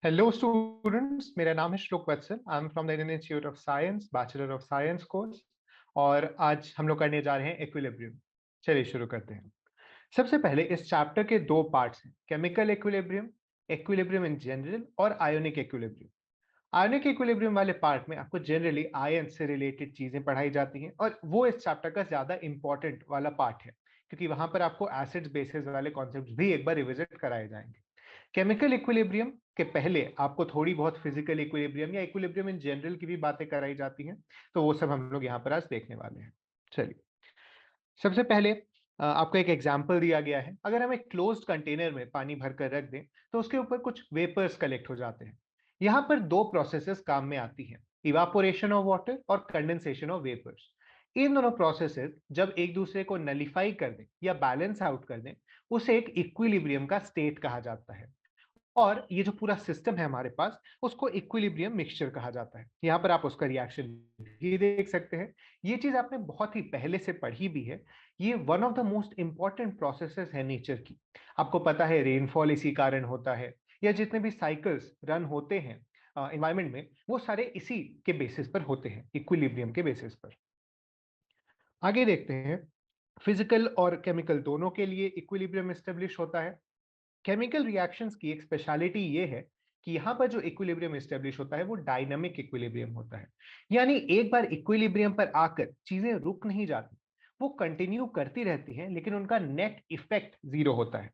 Hello students, मेरा नाम है Shlok Vatsal. I am from the Indian institute of science, bachelor of science course. और आज हम लोग करने जा रहे हैं इक्विलिब्रियम। चलिए शुरू करते हैं। सबसे पहले इस चैप्टर के दो पार्ट्स हैं, chemical equilibrium, equilibrium in general और आयोनिक इक्विलिब्रियम। आयोनिक इक्विलिब्रियम वाले पार्ट में आपको जनरली आयन से रिलेटेड चीजें पढ़ाई जाती हैं और वो इस चैप्टर का ज्यादा इंपॉर्टेंट वाला पार्ट है, क्योंकि वहां पर आपको एसिड्स बेसिस वाले कॉन्सेप्ट्स भी एक बार रिविजिट कराए जाएंगे। केमिकल इक्विलिब्रियम के पहले आपको थोड़ी बहुत फिजिकल इक्विलिब्रियम या इक्विलिब्रियम इन जनरल की भी बातें कराई जाती हैं, तो वो सब हम लोग यहाँ पर आज देखने वाले हैं। चलिए, सबसे पहले आपको एक एग्जाम्पल दिया गया है। अगर हम एक क्लोज्ड कंटेनर में पानी भरकर रख दें तो उसके ऊपर कुछ वेपर्स कलेक्ट हो जाते हैं। यहाँ पर दो प्रोसेसेस काम में आती हैं, इवापोरेशन ऑफ वाटर और कंडेंसेशन ऑफ वेपर्स। इन दोनों प्रोसेसेस जब एक दूसरे को नलिफाई कर दें या बैलेंस आउट कर दें, उसे एक इक्विलिब्रियम का स्टेट कहा जाता है। और ये जो पूरा सिस्टम है हमारे पास, उसको इक्विलिब्रियम मिक्सचर कहा जाता है। यहाँ पर आप उसका रिएक्शन भी देख सकते हैं। ये चीज आपने बहुत ही पहले से पढ़ी भी है। ये one of the most important processes है नेचर की। आपको पता है रेनफॉल इसी कारण होता है, या जितने भी साइकिल्स रन होते हैं एनवायरमेंट में, वो सारे इसी के बेसिस पर होते हैं, इक्विलिब्रियम के बेसिस पर। आगे देखते हैं, फिजिकल और केमिकल दोनों के लिए इक्विलिब्रियम एस्टेब्लिश होता है। केमिकल रिएक्शंस की एक स्पेशलिटी ये है कि यहाँ पर जो इक्विलिब्रियम एस्टेब्लिश होता है वो डायनामिक इक्विलिब्रियम होता है। यानी एक बार इक्विलिब्रियम पर आकर चीजें रुक नहीं जाती, वो कंटिन्यू करती रहती हैं, लेकिन उनका नेट इफेक्ट जीरो होता है।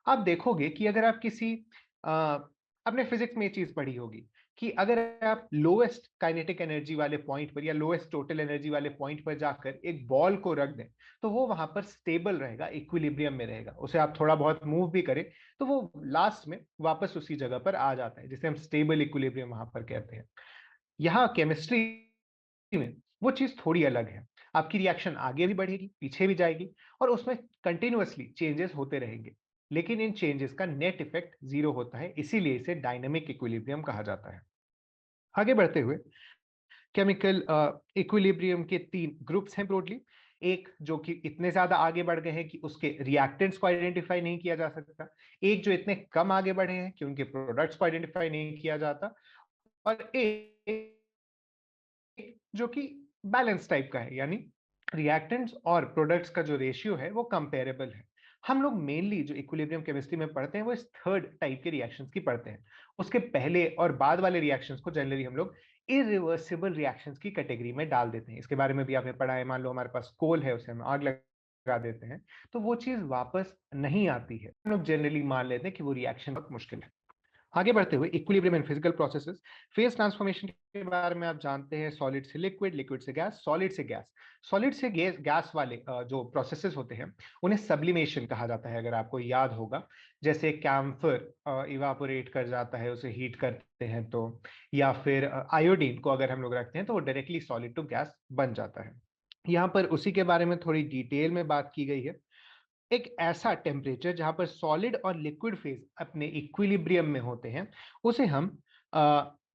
आप देखोगे कि अगर आप किसी अपने फिजिक्स में ये चीज पढ़ी होगी कि अगर आप लोएस्ट काइनेटिक एनर्जी वाले पॉइंट पर या लोएस्ट टोटल एनर्जी वाले पॉइंट पर जाकर एक बॉल को रख दें, तो वो वहां पर स्टेबल रहेगा, इक्विलिब्रियम में रहेगा। उसे आप थोड़ा बहुत मूव भी करें तो वो लास्ट में वापस उसी जगह पर आ जाता है, जिसे हम स्टेबल इक्विलिब्रियम वहां पर कहते हैं। यहाँ केमिस्ट्री में वो चीज थोड़ी अलग है। आपकी रिएक्शन आगे भी बढ़ेगी, पीछे भी जाएगी, और उसमें कंटिन्यूअसली चेंजेस होते रहेंगे, लेकिन इन चेंजेस का नेट इफेक्ट जीरो होता है, इसीलिए इसे डायनेमिक इक्विलिब्रियम कहा जाता है। आगे बढ़ते हुए, केमिकल इक्विलिब्रियम के तीन ग्रुप्स हैं ब्रॉडली। एक जो कि इतने ज्यादा आगे बढ़ गए हैं कि उसके रिएक्टेंट्स को आइडेंटिफाई नहीं किया जा सकता, एक जो इतने कम आगे बढ़े हैं कि उनके प्रोडक्ट्स को आइडेंटिफाई नहीं किया जाता, और एक जो कि बैलेंस टाइप का है, यानी रिएक्टेंट्स और प्रोडक्ट्स का जो रेशियो है वो कंपेरेबल है। हम लोग मेनली जो इक्विलिब्रियम केमिस्ट्री में पढ़ते हैं वो इस थर्ड टाइप के रिएक्शंस की पढ़ते हैं। उसके पहले और बाद वाले रिएक्शंस को जनरली हम लोग इरिवर्सिबल रिएक्शंस की कैटेगरी में डाल देते हैं। इसके बारे में भी आपने पढ़ा है। मान लो हमारे पास कोल है, उसे हम आग लगा देते हैं तो वो चीज वापस नहीं आती है। हम लोग जनरली मान लेते हैं कि वो रिएक्शन बहुत मुश्किल है। आगे बढ़ते हुए, equilibrium in physical processes, phase transformation के बारे में आप जानते हैं। सॉलिड से लिक्विड, लिक्विड से गैस, सॉलिड से गैस। सॉलिड से गैस वाले जो प्रोसेसेस होते हैं उन्हें सब्लिमेशन कहा जाता है, अगर आपको याद होगा। जैसे कैम्फर इवापोरेट कर जाता है, उसे हीट करते हैं तो, या फिर आयोडीन को अगर हम लोग रखते हैं तो वो डायरेक्टली सॉलिड टू गैस बन जाता है। यहाँ पर उसी के बारे में थोड़ी डिटेल में बात की गई है। एक ऐसा टेम्परेचर जहां पर सॉलिड और लिक्विड फेज अपने इक्विलिब्रियम में होते हैं, उसे हम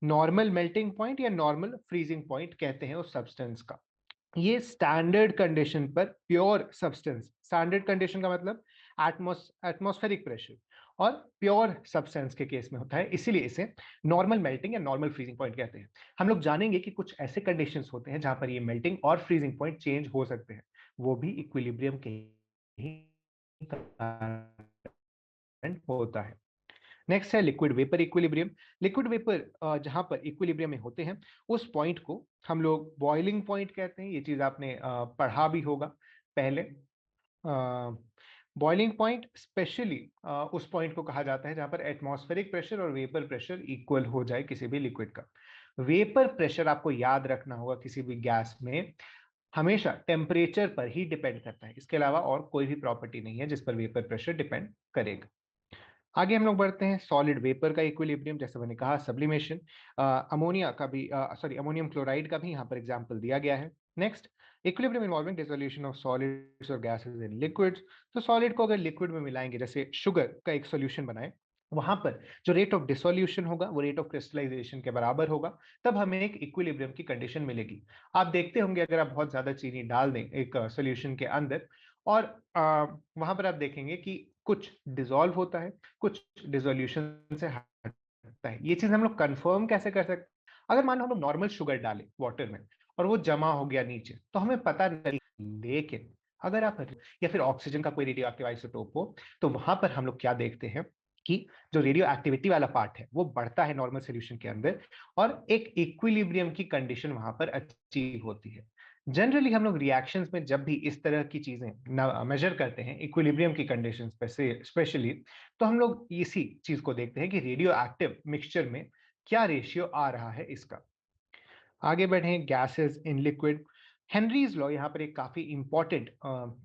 नॉर्मल मेल्टिंग पॉइंट या नॉर्मल फ्रीजिंग पॉइंट कहते हैं उस सब्सटेंस का। ये स्टैंडर्ड कंडीशन पर प्योर सब्सटेंस, स्टैंडर्ड कंडीशन का मतलब एटमॉस्फेरिक प्रेशर, और प्योर सब्सटेंस के केस में होता है, इसीलिए इसे नॉर्मल मेल्टिंग या नॉर्मल फ्रीजिंग पॉइंट कहते हैं। हम लोग जानेंगे कि कुछ ऐसे कंडीशंस होते हैं जहां पर ये मेल्टिंग और फ्रीजिंग पॉइंट चेंज हो सकते हैं, वो भी इक्विलिब्रियम के ही होता है। नेक्स्ट है liquid vapour equilibrium. Liquid vapour जहां पर इक्विलिब्रियम में होते हैं, उस पॉइंट को हम लोग बॉइलिंग पॉइंट कहते हैं। ये चीज आपने पढ़ा भी होगा पहले। बॉइलिंग पॉइंट स्पेशली उस पॉइंट को कहा जाता है जहां पर एटमॉस्फेरिक प्रेशर और वेपर प्रेशर इक्वल हो जाए किसी भी लिक्विड का। वेपर प्रेशर आपको याद रखना होगा, किसी भी गैस में हमेशा टेम्परेचर पर ही डिपेंड करता है, इसके अलावा और कोई भी प्रॉपर्टी नहीं है जिस पर वेपर प्रेशर डिपेंड करेगा। आगे हम लोग बढ़ते हैं, सॉलिड वेपर का इक्विलिब्रियम। जैसे मैंने कहा, सब्लिमेशन, अमोनिया का भी अमोनियम क्लोराइड का भी यहाँ पर एग्जांपल दिया गया है। Next, equilibrium involving dissolution of solids और गैसेस इन लिक्विड्स। तो सॉलिड को अगर लिक्विड में मिलाएंगे, जैसे शुगर का एक सोल्यूशन बनाए, वहां पर जो रेट ऑफ डिसोल्यूशन होगा वो रेट ऑफ क्रिस्टलाइजेशन के बराबर होगा, तब हमें एक इक्विलिब्रियम की कंडीशन मिलेगी। आप देखते होंगे अगर आप बहुत ज्यादा चीनी डाल दें एक सोल्यूशन के अंदर, और वहां पर आप देखेंगे कि कुछ डिसॉल्व होता है, कुछ डिसोल्यूशन से हट सकता है। ये चीज हम लोग कंफर्म कैसे कर सकते हैं? अगर मान लो हम लोग नॉर्मल शुगर डालें वाटर में और वो जमा हो गया नीचे, तो हमें पता नहीं। लेकिन अगर आप या फिर ऑक्सीजन का कोई रेडियो एक्टिव आइसोटोप हो, तो वहां पर हम लोग क्या देखते हैं कि जो रेडियो एक्टिविटी वाला पार्ट है वो बढ़ता है नॉर्मल सोल्यूशन के अंदर, और एक इक्विलिब्रियम की कंडीशन वहां पर अचीव होती है। जनरली हम लोग रिएक्शंस में जब भी इस तरह की चीजें मेजर करते हैं इक्विलिब्रियम की कंडीशन स्पेशली, तो हम लोग इसी चीज को देखते हैं कि रेडियो एक्टिव मिक्सचर में क्या रेशियो आ रहा है इसका। आगे बढ़ें, gases in liquid. Henry's law यहाँ पर एक काफी इंपॉर्टेंट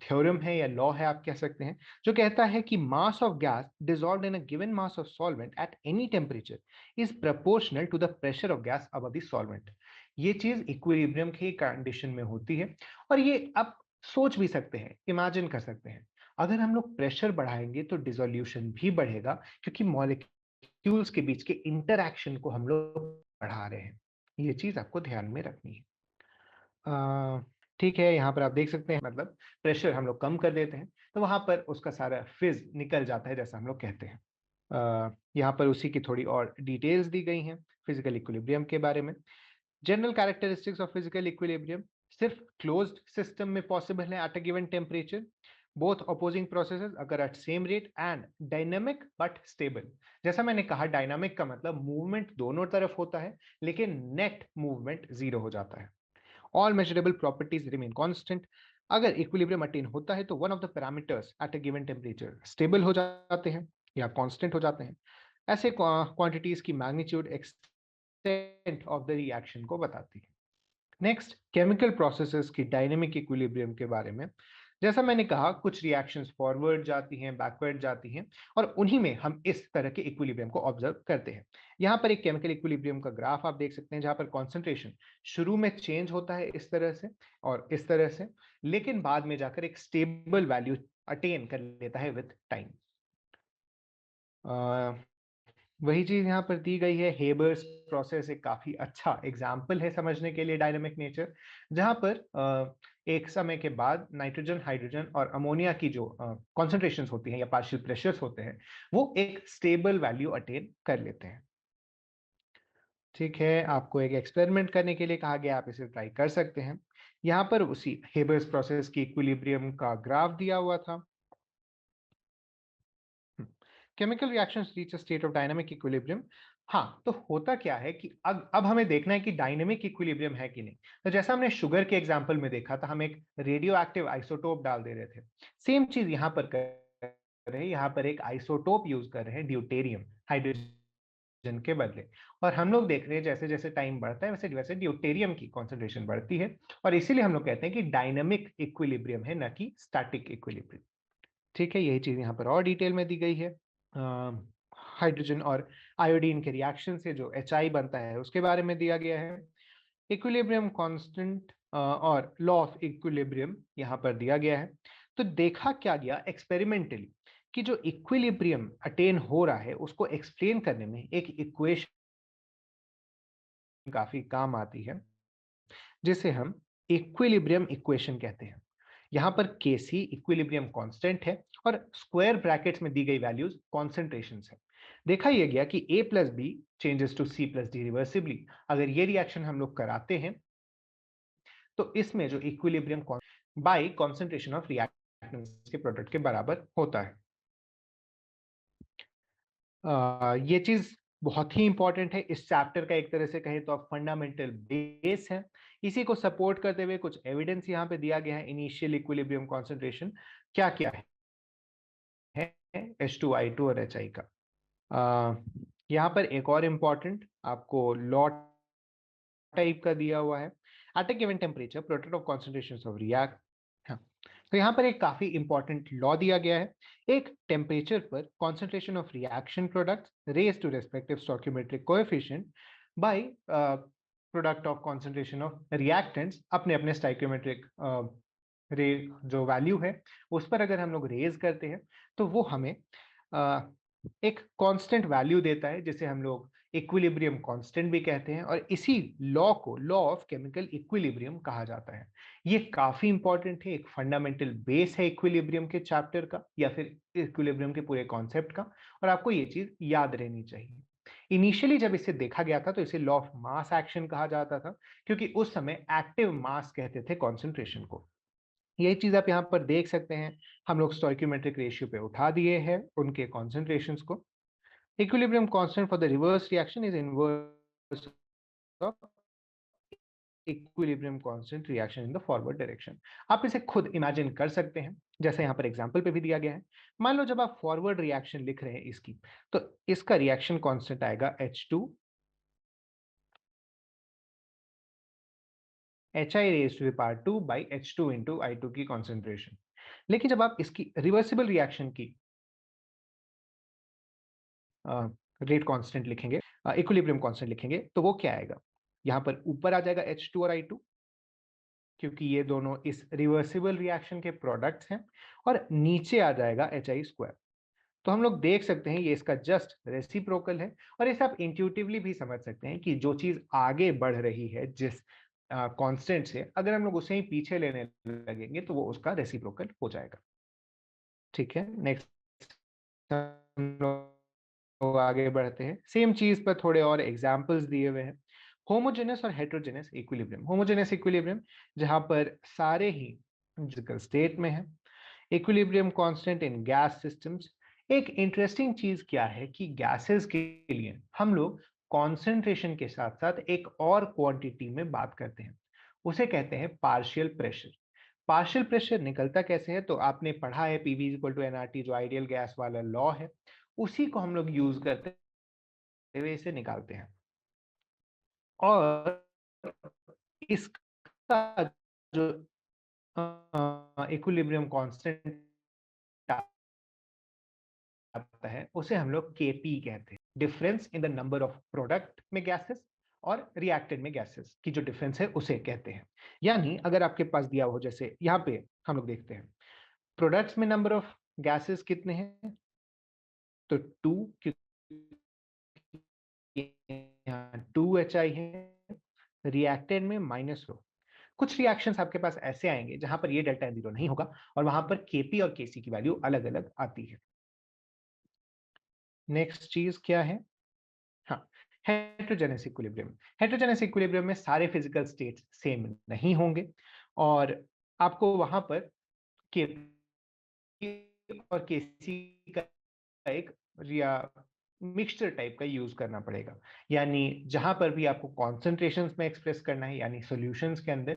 थ्योरम है या लॉ है आप कह सकते हैं, जो कहता है कि mass of gas dissolved in a given mass of solvent at any temperature is proportional to the pressure of gas above the solvent. ये चीज इक्विलिब्रियम की कंडीशन में होती है, और ये आप सोच भी सकते हैं, इमेजिन कर सकते हैं। अगर हम लोग प्रेशर बढ़ाएंगे तो डिसोल्यूशन भी बढ़ेगा, क्योंकि मॉलिक्यूल्स के बीच के इंटरैक्शन को हम लोग बढ़ा रहे हैं। ये चीज आपको ध्यान में रखनी है। ठीक है, यहाँ पर आप देख सकते हैं, मतलब प्रेशर हम लोग कम कर देते हैं तो वहां पर उसका सारा फिज निकल जाता है, जैसा हम लोग कहते हैं। यहाँ पर उसी की थोड़ी और डिटेल्स दी गई हैं फिजिकल इक्विलिब्रियम के बारे में। General characteristics of physical equilibrium, सिर्फ क्लोज्ड सिस्टम में पॉसिबल है at a given temperature, both opposing processes अगर at same rate, and dynamic but stable. जैसा मैंने कहा, डायनामिक का मतलब मूवमेंट दोनों तरफ होता है, लेकिन नेट मूवमेंट जीरो हो जाता है। All measurable properties remain constant. अगर इक्विलिब्रियम अटेन होता है तो one of the parameters eight a given temperature stable हो जाते हैं या कांस्टेंट हो जाते हैं। ऐसे क्वांटिटीज की magnitude extent of the reaction को बताती है। नेक्स्ट, केमिकल प्रोसेसेस की डायनेमिक इक्विलिब्रियम के बारे में। जैसा मैंने कहा, कुछ रिएक्शंस फॉरवर्ड जाती हैं, बैकवर्ड जाती हैं, और उन्हीं में हम इस तरह के इक्विलिब्रियम को ऑब्जर्व करते हैं। यहाँ पर एक केमिकल इक्विलिब्रियम का ग्राफ आप देख सकते हैं, जहाँ पर कॉन्सेंट्रेशन शुरू में चेंज होता है इस तरह से और इस तरह से, लेकिन बाद में जाकर एक स्टेबल वैल्यू अटेन कर लेता है विथ टाइम। वही चीज यहाँ पर दी गई है। हेबर्स प्रोसेस एक काफी अच्छा एग्जाम्पल है समझने के लिए डायनेमिक नेचर, जहां पर एक समय के बाद नाइट्रोजन, हाइड्रोजन और अमोनिया की जो कॉन्सेंट्रेशंस होती हैं या पार्शियल प्रेशर्स होते हैं, वो एक स्टेबल वैल्यू अटेन कर लेते हैं। ठीक है, आपको एक एक्सपेरिमेंट करने के लिए कहा गया, आप इसे ट्राई कर सकते हैं। यहाँ पर उसी हेबर्स प्रोसेस की इक्विलिब्रियम का ग्राफ दिया हुआ था। Chemical reactions reach a state of dynamic equilibrium. हाँ, तो होता क्या है कि अब हमें देखना है कि डायनामिक इक्विलिब्रियम है कि नहीं। तो जैसा हमने शुगर के एग्जांपल में देखा था, हम एक रेडियो एक्टिव आइसोटोप डाल दे रहे थे। सेम चीज यहाँ पर कर रहे हैं, यहाँ पर एक आइसोटोप यूज कर रहे हैं, ड्यूटेरियम, हाइड्रोजन के बदले। और हम लोग देख रहे हैं जैसे जैसे टाइम बढ़ता है वैसे वैसे ड्यूटेरियम की कॉन्सेंट्रेशन बढ़ती है, और इसीलिए हम लोग कहते हैं कि डायनामिक इक्विलिब्रियम है, न कि स्टैटिक इक्विलिब्रियम। ठीक है, यही चीज यहाँ पर और डिटेल में दी गई है। हाइड्रोजन और आयोडीन के रिएक्शन से जो HI बनता है उसके बारे में दिया गया है। इक्विलिब्रियम कांस्टेंट और लॉ ऑफ इक्विलिब्रियम यहाँ पर दिया गया है। तो देखा क्या गया एक्सपेरिमेंटली कि जो इक्विलिब्रियम अटेन हो रहा है उसको एक्सप्लेन करने में एक इक्वेशन काफी काम आती है, जिसे हम इक्विलिब्रियम इक्वेशन कहते हैं। यहाँ पर Kc इक्विलिब्रियम कांस्टेंट है और स्क्वायर ब्रैकेट्स में दी गई वैल्यूज कॉन्सेंट्रेशंस है। देखा यह गया कि A plus B changes to C plus D reversibly. अगर ये रिएक्शन हम लोग कराते हैं तो इसमें जो equilibrium bye concentration of reactants के प्रोडक्ट के बराबर होता है। ये चीज बहुत ही इंपॉर्टेंट है, इस चैप्टर का एक तरह से कहें तो फंडामेंटल बेस है। इसी को सपोर्ट करते हुए कुछ एविडेंस यहाँ पे दिया गया है। इनिशियल इक्विलिब्रियम कॉन्सेंट्रेशन क्या क्या है H2I2 और HI का। यहाँ पर एक और इम्पॉर्टेंट आपको लॉ टाइप का दिया हुआ है। At a given temperature product of concentrations of react. हाँ, तो यहाँ पर एक काफी इंपॉर्टेंट लॉ दिया गया है। एक टेम्परेचर पर concentration of reaction product raise to respective stoichiometric coefficient by product of concentration of reactants अपने अपने स्टोइकियोमेट्रिक रे जो वैल्यू है उस पर अगर हम लोग रेज करते हैं तो वो हमें एक कांस्टेंट वैल्यू देता है, जिसे हम लोग इक्विलिब्रियम कांस्टेंट भी कहते हैं, और इसी लॉ को लॉ ऑफ केमिकल इक्विलिब्रियम कहा जाता है। ये काफी इंपॉर्टेंट है, एक फंडामेंटल बेस है इक्विलिब्रियम के चैप्टर का या फिर इक्विलिब्रियम के पूरे कॉन्सेप्ट का, और आपको ये चीज याद रहनी चाहिए। इनिशियली जब इसे देखा गया था तो इसे लॉ ऑफ मास एक्शन कहा जाता था, क्योंकि उस समय एक्टिव मास कहते थे कॉन्सेंट्रेशन को। यही चीज आप यहाँ पर देख सकते हैं, हम लोग स्टोइकोमेट्रिक रेशियो पे उठा दिए हैं उनके कॉन्सेंट्रेशंस को। Equilibrium constant for the reverse reaction is inverse of equilibrium constant reaction in the forward direction. आप इसे खुद इमेजिन कर सकते हैं, जैसे यहाँ पर एग्जांपल पे भी दिया गया है। मान लो जब आप फॉरवर्ड रिएक्शन लिख रहे हैं इसकी, तो इसका रिएक्शन कांस्टेंट आएगा H2 HI⁻² by H2 into I2 की कॉन्सेंट्रेशन। लेकिन जब आप इसकी रिवर्सिबल रिएक्शन की रेट कांस्टेंट लिखेंगे, इक्विलिब्रियम कांस्टेंट लिखेंगे, तो वो क्या आएगा? यहाँ पर ऊपर आ जाएगा H2 और I2, क्योंकि ये दोनों इस रिवर्सिबल रिएक्शन के प्रोडक्ट्स हैं, और नीचे आ जाएगा HI²। तो हम लोग देख सकते हैं ये इसका जस्ट रेसिप्रोकल है, और इसे आप इंट्यूटिवली भी समझ सकते हैं कि जो चीज आगे बढ़ रही है जिस कांस्टेंट से, अगर हम लोग उसे ही पीछे लेने लगेंगे तो वो उसका रेसिप्रोकल हो जाएगा। ठीक है, नेक्स्ट हम लोग आगे बढ़ते हैं। सेम चीज पर थोड़े और एग्जांपल्स दिए हुए हैं। होमोजेनस और हेटेरोजेनस इक्विलिब्रियम। होमोजेनस इक्विलिब्रियम जहां पर सारे ही फिजिकल स्टेट में है। Equilibrium constant in gas systems. एक इंटरेस्टिंग चीज क्या है कि गैसेस के लिए हम लोग कॉन्सेंट्रेशन के साथ साथ एक और क्वांटिटी में बात करते हैं, उसे कहते हैं पार्शियल प्रेशर। पार्शियल प्रेशर निकलता कैसे है? तो आपने पढ़ा है पीवी इक्वल टू एनआरटी, जो आइडियल गैस वाला लॉ है, उसी को हम लोग यूज करते हुए इसे निकालते हैं। और इसका जो इक्विलिब्रियम कांस्टेंट आता है उसे हम लोग केपी कहते हैं। Difference in the number of product में गैसेस और रिएक्टेड में गैसेस की जो डिफरेंस है उसे कहते हैं। यानी अगर आपके पास दिया हो, जैसे यहाँ पे हम लोग देखते हैं प्रोडक्ट्स में नंबर ऑफ गैसेस कितने हैं, तो 2, यहाँ 2HI है, रिएक्टेड में -4। कुछ रिएक्शंस आपके पास ऐसे आएंगे जहां पर ये डेल्टा एन जीरो नहीं होगा, और वहां पर केपी और केसी की वैल्यू अलग अलग आती है। नेक्स्ट चीज क्या है? हाँ, हेटेरोजेनस इक्विलिब्रियम। हेटेरोजेनस इक्विलिब्रियम में सारे फिजिकल स्टेट्स सेम नहीं होंगे, और आपको वहां पर के और केसी का एक या मिक्सचर टाइप का यूज करना पड़ेगा। यानी जहां पर भी आपको कॉन्सेंट्रेशंस में एक्सप्रेस करना है, यानी सॉल्यूशंस के अंदर,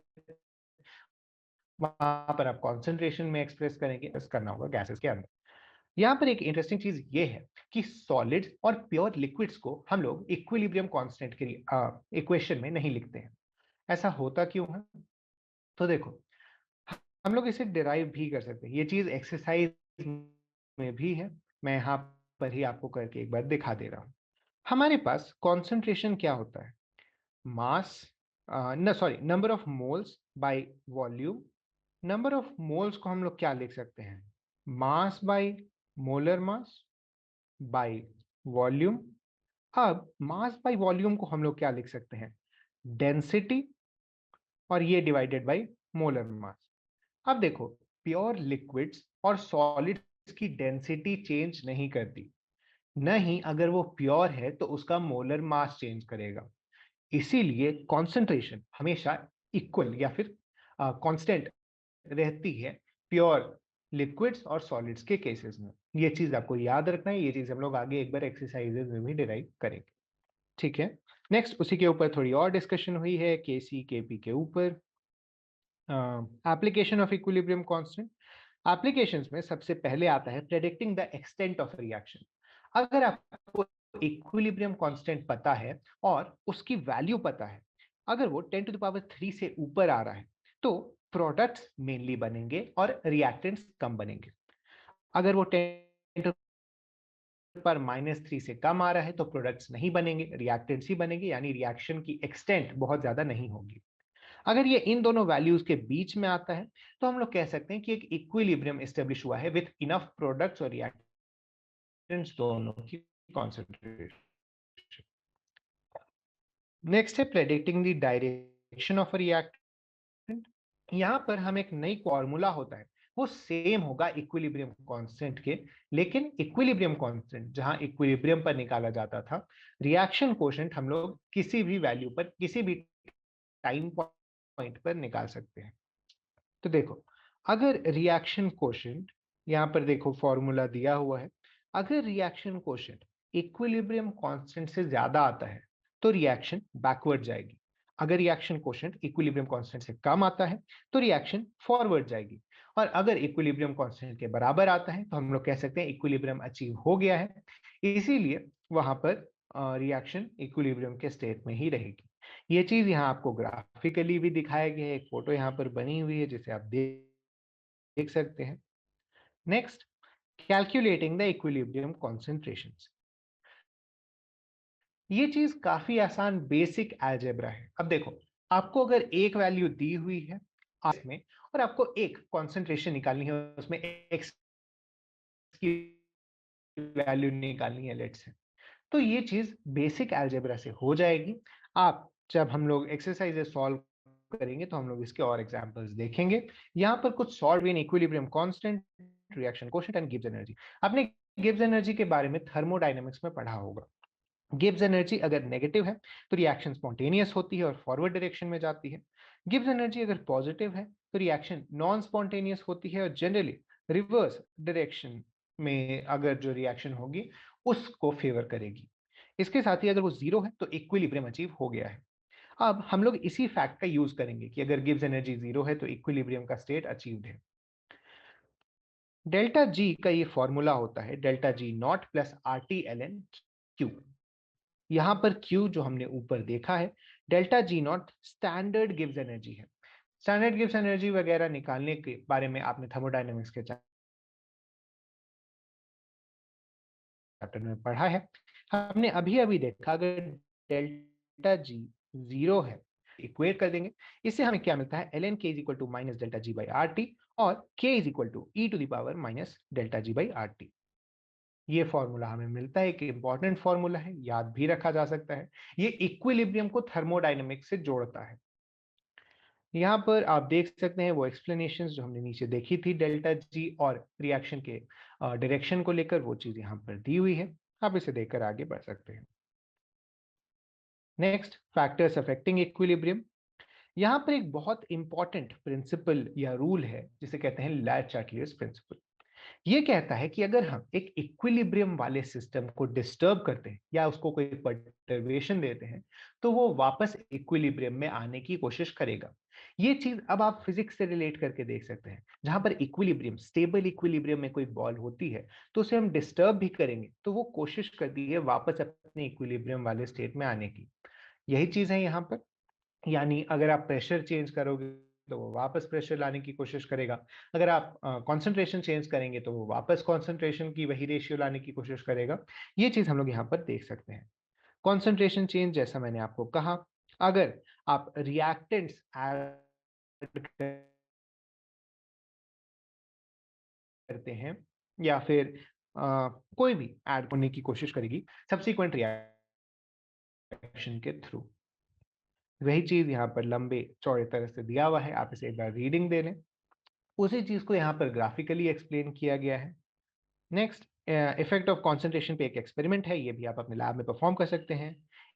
वहां पर आप कॉन्सेंट्रेशन में एक्सप्रेस करेंगे, करना होगा गैसेस के अंदर। यहाँ पर एक इंटरेस्टिंग चीज ये है कि सॉलिड्स और प्योर लिक्विड्स को हम लोग इक्विलिब्रियम कांस्टेंट के इक्वेशन में नहीं लिखते हैं। ऐसा होता क्यों है? तो देखो, हम लोग इसे डिराइव भी कर सकते हैं, ये चीज एक्सरसाइज में भी है। मैं यहाँ पर ही आपको करके एक बार दिखा दे रहा हूँ। हमारे पास कॉन्सेंट्रेशन क्या होता है? मास, न sorry, number of moles by volume. Number of moles को हम लोग क्या लिख सकते हैं? Mass by molar mass by volume. अब मास बाय वॉल्यूम को हम लोग क्या लिख सकते हैं? डेंसिटी, और ये डिवाइडेड बाय मोलर मास। अब देखो, प्योर लिक्विड्स और सॉलिड्स की डेंसिटी चेंज नहीं करती, नहीं अगर वो प्योर है तो उसका मोलर मास चेंज करेगा। इसीलिए कॉन्सेंट्रेशन हमेशा इक्वल या फिर कांस्टेंट रहती है प्योर लिक्विड्स और सॉलिड्स के केसेस में। ये चीज आपको याद रखना है, ये चीज हम लोग आगे एक बार एक्सरसाइजेज में भी डिराइव करेंगे। ठीक है, नेक्स्ट उसी के ऊपर थोड़ी और डिस्कशन हुई है, केसी केपी के ऊपर। Application of equilibrium constant. Applications में सबसे पहले आता है predicting the extent of reaction. अगर आपको इक्विलिब्रियम कांस्टेंट पता है और उसकी वैल्यू पता है, अगर वो 10⁻³ से ऊपर आ रहा है तो प्रोडक्ट्स मेनली बनेंगे और रिएक्टेंट्स कम बनेंगे। अगर वो 10⁻³ से कम आ रहा है तो प्रोडक्ट्स नहीं बनेंगे, रिएक्टेंट्स ही बनेंगे, यानी रिएक्शन की एक्सटेंट बहुत ज्यादा नहीं होगी। अगर ये इन दोनों वैल्यूज के बीच में आता है तो हम लोग कह सकते हैं कि एक इक्विलिब्रियम एस्टेब्लिश हुआ है विथ इनफ प्रोडक्ट्स और रिएक्टेंट्स दोनों की कॉन्सेंट्रेशन। नेक्स्ट है predicting the direction of a reactant. यहाँ पर हम एक नई फॉर्मूला होता है वो सेम होगा इक्विलिब्रियम कांस्टेंट के, लेकिन इक्विलिब्रियम कांस्टेंट जहां इक्विलिब्रियम पर निकाला जाता था, रिएक्शन कोशेंट हम लोग किसी भी वैल्यू पर किसी भी टाइम पॉइंट पर निकाल सकते हैं। तो देखो, अगर रिएक्शन कोशेंट, यहां पर देखो फॉर्मूला दिया हुआ है, अगर रिएक्शन कोशेंट इक्विलिब्रियम कांस्टेंट से ज्यादा आता है तो रिएक्शन बैकवर्ड जाएगी। अगर रिएक्शन कोशेंट इक्विलिब्रियम कांस्टेंट से कम आता है तो रिएक्शन फॉरवर्ड जाएगी। और अगर इक्विलिब्रियम कांस्टेंट के बराबर आता है तो हम लोग कह सकते हैं इक्विलिब्रियम अचीव हो गया है, इसीलिए वहां पर रिएक्शन इक्विलिब्रियम के स्टेट में ही रहेगी। ये चीज यहाँ आपको ग्राफिकली भी दिखाया गया है, एक फोटो यहाँ पर बनी हुई है जिसे आप देख सकते हैं। Next, calculating the equilibrium concentrations. ये चीज काफी आसान बेसिक अलजेब्रा है। अब देखो, आपको अगर एक वैल्यू दी हुई है में और आपको एक कॉन्सेंट्रेशन निकालनी है, उसमें एक्स की वैल्यू निकालनी है लेट्स से, तो ये चीज बेसिक अलजेब्रा से हो जाएगी। आप जब हम लोग एक्सरसाइजेस सॉल्व करेंगे तो हम लोग इसके और एग्जांपल्स देखेंगे। यहाँ पर कुछ solve in equilibrium constant, reaction coefficient and Gibbs energy. आपने गिब्स एनर्जी के बारे में थर्मोडायनेमिक्स में पढ़ा होगा। गिब्स एनर्जी अगर नेगेटिव है तो रिएक्शन स्पॉन्टेनियस होती है और फॉरवर्ड डायरेक्शन में जाती है। गिब्स एनर्जी अगर पॉजिटिव है तो रिएक्शन नॉन स्पॉन्टेनियस होती है और जनरली रिवर्स डायरेक्शन में अगर जो रिएक्शन होगी उसको फेवर करेगी। इसके साथ ही अगर वो जीरो है तो इक्विलिब्रियम अचीव हो गया है। अब हम लोग इसी फैक्ट का यूज करेंगे कि अगर गिब्स एनर्जी जीरो है तो इक्विलिब्रियम का स्टेट अचीव्ड है। डेल्टा जी का ये फॉर्मूला होता है delta G nought plus R T L N Q. यहां पर Q जो हमने ऊपर देखा है, डेल्टा जी नॉट स्टैंडर्ड गिव्स एनर्जी है। स्टैंडर्ड गिव्स एनर्जी वगैरह निकालने के बारे में आपने थर्मोडायनेमिक्स के चैप्टर में पढ़ा है। हमने अभी अभी देखा, अगर डेल्टा जी जीरो है, इक्वेट कर देंगे, इससे हमें क्या मिलता है, L N K is equal to minus delta G by R T, और K is equal to E to the power minus delta G by R T. ये फॉर्मूला हमें मिलता है कि इंपॉर्टेंट फॉर्मूला है, याद भी रखा जा सकता है। ये इक्विलिब्रियम को थर्मोडायनेमिक्स से जोड़ता है। यहाँ पर आप देख सकते हैं वो एक्सप्लेनेशंस जो हमने नीचे देखी थी डेल्टा जी और रिएक्शन के डायरेक्शन को लेकर, वो चीज यहाँ पर दी हुई है। आप इसे देखकर आगे बढ़ सकते हैं। Next, factors affecting equilibrium. यहाँ पर एक बहुत इंपॉर्टेंट प्रिंसिपल या रूल है जिसे कहते हैं ले-चाटलियर्स प्रिंसिपल। ये कहता है कि अगर हम एक इक्विलिब्रियम वाले सिस्टम को डिस्टर्ब करते हैं या उसको कोई पर्टर्बेशन देते हैं तो वो वापस इक्विलिब्रियम में आने की कोशिश करेगा। ये चीज अब आप फिजिक्स से रिलेट करके देख सकते हैं। जहां पर इक्विलिब्रियम, स्टेबल इक्विलिब्रियम में कोई बॉल होती है तो उसे हम डिस्टर्ब भी करेंगे तो वो कोशिश करती है वापस अपने इक्विलिब्रियम वाले स्टेट में आने की। यही चीज है यहाँ पर। यानी अगर आप प्रेशर चेंज करोगे तो वो वापस प्रेशर लाने की कोशिश करेगा। अगर आप कंसंट्रेशन चेंज करेंगे तो वो वापस कंसंट्रेशन की वही रेशियो लाने की कोशिश करेगा। ये चीज हम लोग यहाँ पर देख सकते हैं। कंसंट्रेशन चेंज, जैसा मैंने आपको कहा, अगर आप रिएक्टेंट्स ऐड करते हैं या फिर कोई भी ऐड करने की कोशिश करेगी सब्सिक्वेंट रिएक्शन के थ्रू। वही चीज यहाँ पर लंबे चौड़े तरह से दिया हुआ है, आप इसे एक बार रीडिंग दे लें। उसी चीज को यहाँ पर ग्राफिकली एक्सप्लेन किया गया है। नेक्स्ट, इफेक्ट ऑफ कॉन्सेंट्रेशन पे एक एक्सपेरिमेंट है, ये भी आप अपने लैब में परफॉर्म कर सकते हैं।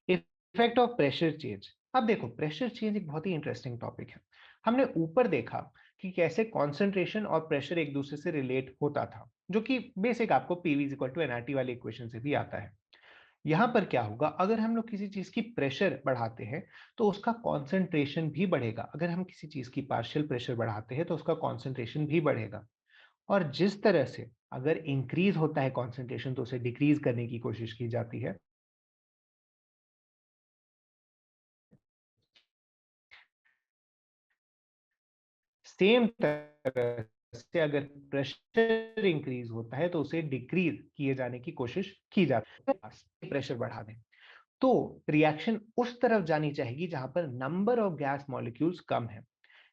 Effect of pressure change. अब देखो, प्रेशर चेंज एक बहुत ही इंटरेस्टिंग टॉपिक है। हमने ऊपर देखा कि कैसे कॉन्सेंट्रेशन और प्रेशर एक दूसरे से रिलेट होता था, जो कि बेसिक आपको PV is equal to NRT वाली इक्वेशन से भी आता है। यहाँ पर क्या होगा, अगर हम लोग किसी चीज की प्रेशर बढ़ाते हैं तो उसका कॉन्सेंट्रेशन भी बढ़ेगा। अगर हम किसी चीज की पार्शियल प्रेशर बढ़ाते हैं तो उसका कॉन्सेंट्रेशन भी बढ़ेगा। और जिस तरह से अगर इंक्रीज होता है कॉन्सेंट्रेशन तो उसे डिक्रीज करने की कोशिश की जाती है। सेम तरह से अगर प्रेशर इंक्रीज होता है तो उसे डिक्रीज किए जाने की कोशिश की जाती है। प्रेशर बढ़ा दें तो रिएक्शन उस तरफ जानी चाहिए जहां पर नंबर ऑफ गैस मॉलिक्यूल्स कम है।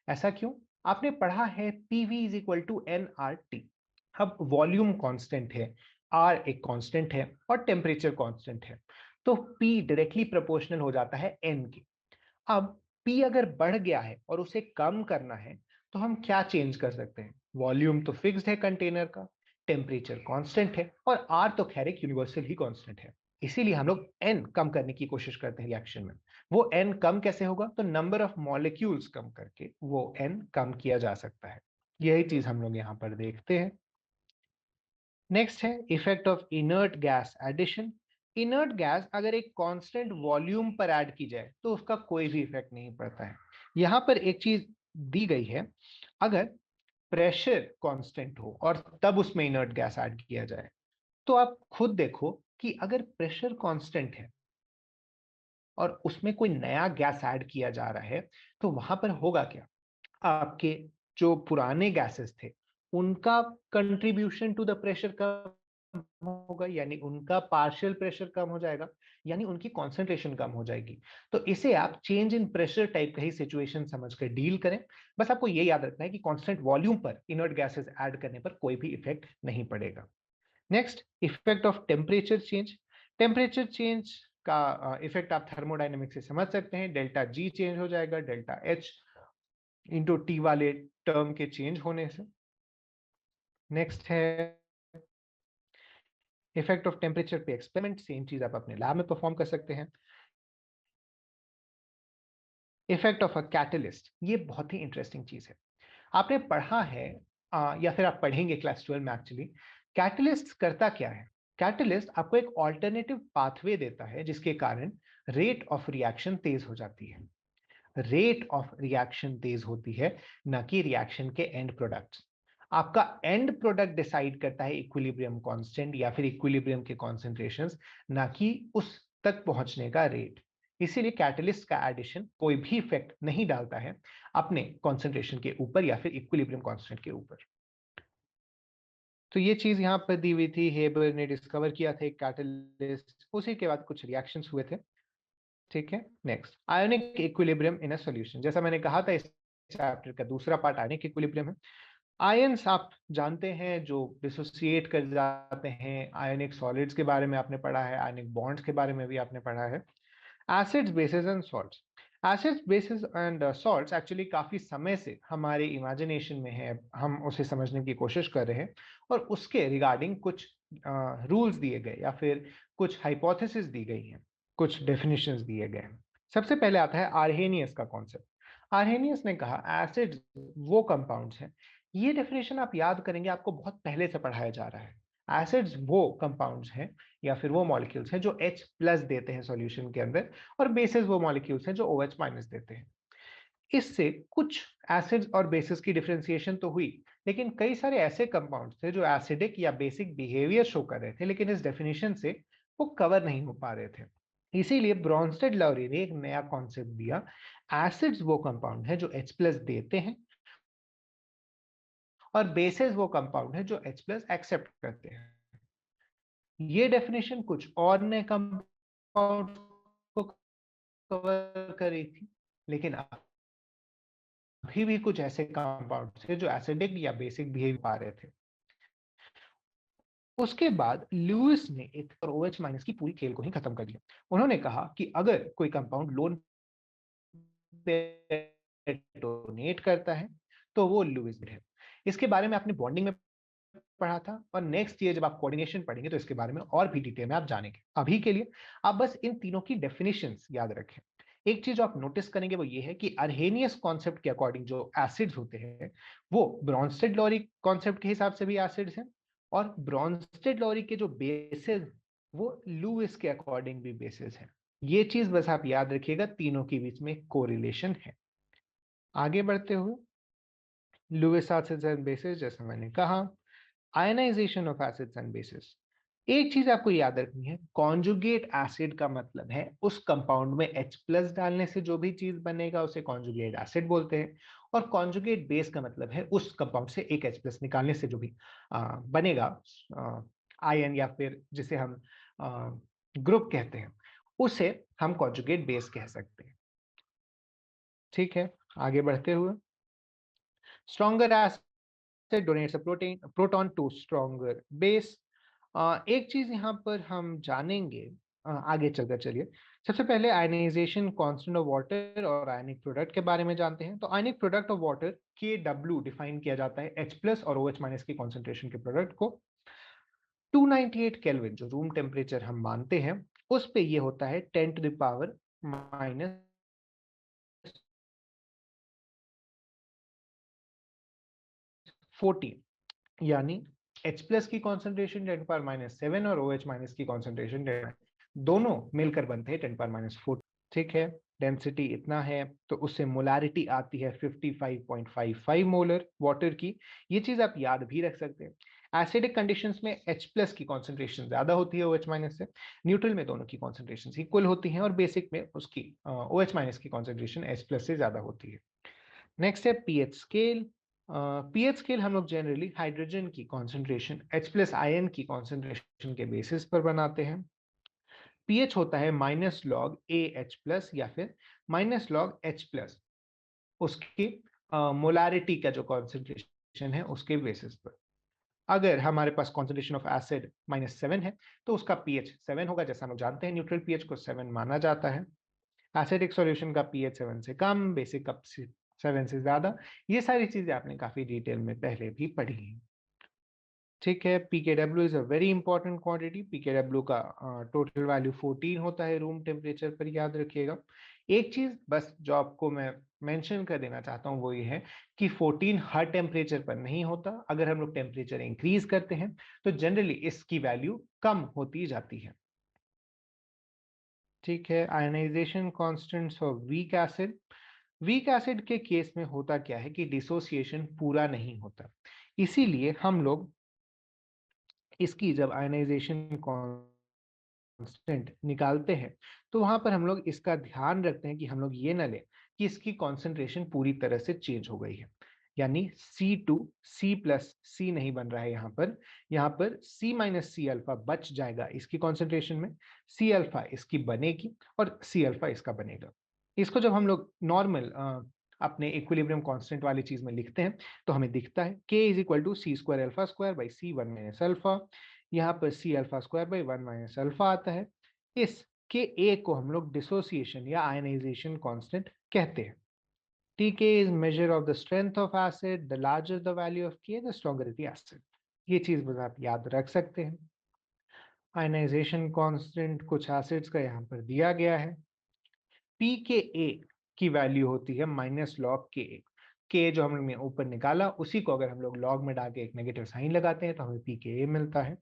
ऐसा क्यों? आपने पढ़ा है PV is equal to N R T. अब वॉल्यूम कांस्टेंट है, आर एक कांस्टेंट है और टेम्परेचर कांस्टेंट है, तो पी डायरेक्टली प्रोपोर्शनल हो जाता है एन के। अब पी अगर बढ़ गया है और उसे कम करना है तो हम क्या चेंज कर सकते हैं? वॉल्यूम तो फिक्स्ड है कंटेनर का, टेम्परेचर कांस्टेंट है और आर तो खैर एक यूनिवर्सल ही कांस्टेंट है। इसीलिए हम लोग एन कम करने की कोशिश करते हैं रिएक्शन में। वो एन कम कैसे होगा? तो नंबर ऑफ मॉलिक्यूल्स कम करके वो एन कम किया जा सकता है। यही चीज हम लोग यहाँ पर देखते हैं। नेक्स्ट है effect of inert gas addition. Inert gas अगर एक कांस्टेंट वॉल्यूम पर ऐड की जाए तो उसका कोई भी इफेक्ट नहीं पड़ता है। यहां पर एक चीज दी गई है, अगर प्रेशर कांस्टेंट हो और तब उसमें इनर्ट गैस ऐड किया जाए, तो आप खुद देखो कि अगर प्रेशर कांस्टेंट है और उसमें कोई नया गैस ऐड किया जा रहा है, तो वहां पर होगा क्या? आपके जो पुराने गैसेस थे उनका कंट्रीब्यूशन टू द प्रेशर कम होगा, यानी उनका पार्शियल प्रेशर कम हो जाएगा, यानी उनकी कॉन्सेंट्रेशन कम हो जाएगी। तो इसे आप चेंज इन प्रेशर टाइप का ही सिचुएशन समझकर डील करें। बस आपको ये याद रखना है कि कांस्टेंट वॉल्यूम पर इनर्ट गैसेस ऐड करने पर कोई भी इफेक्ट नहीं पड़ेगा। Next, effect of temperature change. Temperature change का इफेक्ट आप थर्मोडायनेमिक्स से समझ सकते हैं। डेल्टा जी चेंज हो जाएगा डेल्टा एच इंटू टी वाले टर्म के चेंज होने से। नेक्स्ट है इफेक्ट ऑफ टेम्परेचर पे एक्सपेरिमेंट। सेम चीज आप अपने लैब में परफॉर्म कर सकते हैं। इफेक्ट ऑफ अ कैटलिस्ट, ये बहुत ही इंटरेस्टिंग चीज है। आपने पढ़ा है या फिर आप पढ़ेंगे क्लास 12 में एक्चुअली। कैटलिस्ट करता क्या है? कैटलिस्ट आपको एक ऑल्टरनेटिव पाथवे देता है जिसके कारण रेट ऑफ रिएक्शन तेज हो जाती है। रेट ऑफ रिएक्शन तेज होती है, ना कि रिएक्शन के एंड प्रोडक्ट्स। आपका एंड प्रोडक्ट डिसाइड करता है इक्विलिब्रियम कांस्टेंट या फिर इक्विलिब्रियम के कॉन्सेंट्रेशंस, ना कि उस तक पहुंचने का रेट। इसीलिए कैटलिस्ट का एडिशन कोई भी इफेक्ट नहीं डालता है अपने कॉन्सेंट्रेशन के ऊपर या फिर इक्विलिब्रियम कांस्टेंट के ऊपर। तो ये चीज यहाँ पर दी हुई थी, हेबर ने डिस्कवर किया था एक कैटलिस्ट, उसी के बाद कुछ रिएक्शंस हुए थे। ठीक है। Next, ionic equilibrium in a solution. जैसा मैंने कहा था, इस चैप्टर का दूसरा पार्ट आयोनिक इक्विलिब्रियम है। आयंस आप जानते हैं जो डिसोसिएट कर जाते हैं। आयोनिक सॉलिड्स के बारे में आपने पढ़ा है, आयोनिक बॉन्ड्स के बारे में भी आपने पढ़ा है। Acids, basis and salts. Acids, basis and salts actually काफी समय से हमारे इमेजिनेशन में है, हम उसे समझने की कोशिश कर रहे हैं और उसके रिगार्डिंग कुछ रूल्स दिए गए या फिर कुछ हाइपोथेसिस दी गई हैं, कुछ डेफिनेशंस दिए गए हैं। सबसे पहले आता है आर्हेनियस का कॉन्सेप्ट। आर्हेनियस ने कहा एसिड्स वो कंपाउंड्स हैं, ये डेफिनेशन आप याद करेंगे, आपको बहुत पहले से पढ़ाया जा रहा है। एसिड्स वो कंपाउंड्स हैं या फिर वो मॉलिक्यूल्स हैं जो H प्लस देते हैं सॉल्यूशन के अंदर, और बेसिस वो मॉलिक्यूल्स हैं जो OH माइनस देते हैं। इससे कुछ एसिड्स और बेसिस की डिफरेंशिएशन तो हुई, लेकिन कई सारे ऐसे कंपाउंड्स थे जो एसिडिक या बेसिक बिहेवियर शो कर रहे थे, लेकिन इस डेफिनेशन से वो कवर नहीं हो पा रहे थे। इसीलिए ब्रॉन्स्टेड लॉरी ने एक नया कॉन्सेप्ट दिया, एसिड्स वो कंपाउंड है जो H प्लस देते हैं और बेसिस वो कंपाउंड है जो H प्लस एक्सेप्ट करते हैं। ये डेफिनेशन कुछ और नए कंपाउंड को कवर करी थी, लेकिन अभी भी कुछ ऐसे कंपाउंड थे जो एसिडिक या बेसिक बिहेव पा रहे थे। उसके बाद लुइस ने एक OH माइनस की पूरी खेल को ही खत्म कर दिया। उन्होंने कहा कि अगर कोई कंपाउंड लोन पे डोनेट करता है तो वो लुइस है। इसके बारे में आपने बॉन्डिंग में पढ़ा था, और नेक्स्ट ईयर जब आप कोऑर्डिनेशन पढ़ेंगे तो इसके बारे में और भी डिटेल में आप जानेंगे। अभी के लिए आप बस इन तीनों की डेफिनेशंस याद रखें। एक चीज आप नोटिस करेंगे वो ये है कि अर्हेनियस कॉन्सेप्ट के अकॉर्डिंग जो एसिड्स होते हैं वो ब्रॉन्स्टेड लॉरी कॉन्सेप्ट के हिसाब से भी एसिड्स हैं, और ब्रॉन्स्टेड लॉरी के जो बेसिस वो लुइस के अकॉर्डिंग भी बेसिस हैं। ये चीज बस आप याद रखिएगा, तीनों के बीच में कोरिलेशन है। आगे बढ़ते हुए, लुइस एसिड्स एंड बेसिस, जैसा मैंने कहा, ionisation of acids and bases. एक चीज आपको याद रखनी है, कॉन्जुगेट एसिड का मतलब है उस कंपाउंड में H प्लस डालने से जो भी चीज बनेगा उसे कॉन्जुगेट एसिड बोलते हैं, और कॉन्जुगेट बेस का मतलब है उस कंपाउंड से एक H प्लस निकालने से जो भी बनेगा आयन या फिर जिसे हम ग्रुप कहते हैं, उसे हम कॉन्जुगेट बेस कह सकते हैं। ठीक है। आगे बढ़ते हुए, stronger acid donates a proton to stronger base. एक चीज यहाँ पर हम जानेंगे आगे चलकर, चलिए, सबसे पहले आयनाइजेशन कांस्टेंट ऑफ वाटर और आयनिक प्रोडक्ट के बारे में जानते हैं। तो ionic product of water KW define किया जाता है H प्लस और OH माइनस की कॉन्सेंट्रेशन के प्रोडक्ट को। 298 केल्विन जो रूम टेम्परेचर हम मानते हैं, उस पे ये होता है 10 टू द पावर माइनस 14, यानी H प्लस की कॉन्सेंट्रेशन 10 पावर माइनस 7 और OH माइनस की कॉन्सेंट्रेशन दोनों मिलकर बनते हैं 10 पावर माइनस 4। ठीक है, डेंसिटी इतना है, तो उससे मोलारिटी आती है 55.55 मोलर वाटर की। ये चीज आप याद भी रख सकते हैं। एसिडिक कंडीशंस में H प्लस की कॉन्सेंट्रेशन ज्यादा होती है OH माइनस से। न्यूट्रल में दोनों की कॉन्सेंट्रेशन इक्वल होती हैं और बेसिक में उसकी OH माइनस की कॉन्सेंट्रेशन H प्लस से ज्यादा होती है। नेक्स्ट है पीएच स्केल। पीएच स्केल हम लोग जनरली हाइड्रोजन की कॉन्सेंट्रेशन H प्लस आयन की कॉन्सेंट्रेशन के बेसिस पर बनाते हैं। पीएच होता है माइनस लॉग AH प्लस या फिर माइनस लॉग H प्लस, उसकी मोलारिटी का जो कॉन्सेंट्रेशन है उसके बेसिस पर। अगर हमारे पास कॉन्सेंट्रेशन ऑफ एसिड -7 है तो उसका पीएच 7 होगा। जैसा हम लोग जानते हैं न्यूट्रल पीएच को 7 माना जाता है। एसिडिक सॉल्यूशन का पीएच 7 से कम, बेसिक का 7 से ज्यादा। ये सारी चीजें आपने काफी डिटेल में पहले भी पढ़ी हैं। ठीक है, PKW is a very important quantity. PKW का टोटल वैल्यू 14 होता है रूम टेम्परेचर पर, याद रखिएगा। एक चीज बस जो आपको मैं मेंशन कर देना चाहता हूँ वो ये है कि 14 हर टेम्परेचर पर नहीं होता। अगर हम लोग टेम्परेचर इंक्रीज करते हैं तो जनरली इसकी वैल्यू कम होती जाती है। ठीक है, ionisation constants for weak acid. Weak acid के केस में होता क्या है कि डिसोसिएशन पूरा नहीं होता, इसीलिए हम लोग इसकी जब आयनाइजेशन कांस्टेंट निकालते हैं तो वहां पर हम लोग इसका ध्यान रखते हैं कि हम लोग ये ना लें कि इसकी कॉन्सेंट्रेशन पूरी तरह से चेंज हो गई है। यानी C2 C प्लस C नहीं बन रहा है यहाँ पर C माइनस सी अल्फा बच जाएगा इसकी कॉन्सेंट्रेशन में। C अल्फा इसकी बनेगी और C अल्फा इसका बनेगा। इसको जब हम लोग नॉर्मल अपने इक्विलिब्रियम कांस्टेंट वाली चीज में लिखते हैं तो हमें दिखता है K is equal to C square alpha square by C one minus alpha. यहाँ पर C alpha square by one minus alpha आता है। इस के ए को हम लोग डिसोसिएशन या आयनाइजेशन कांस्टेंट कहते हैं। Tk is measure of the strength of acid. The larger the value of K, the stronger is the acid. ये चीज बस आप याद रख सकते हैं। आयनाइजेशन कांस्टेंट कुछ एसिड्स का यहाँ पर दिया गया है। pKa की वैल्यू होती है माइनस लॉग के जो हम लोग ने ऊपर निकाला उसी को अगर हम लोग लॉग में डाल के एक नेगेटिव साइन लगाते हैं तो हमें pKa मिलता है।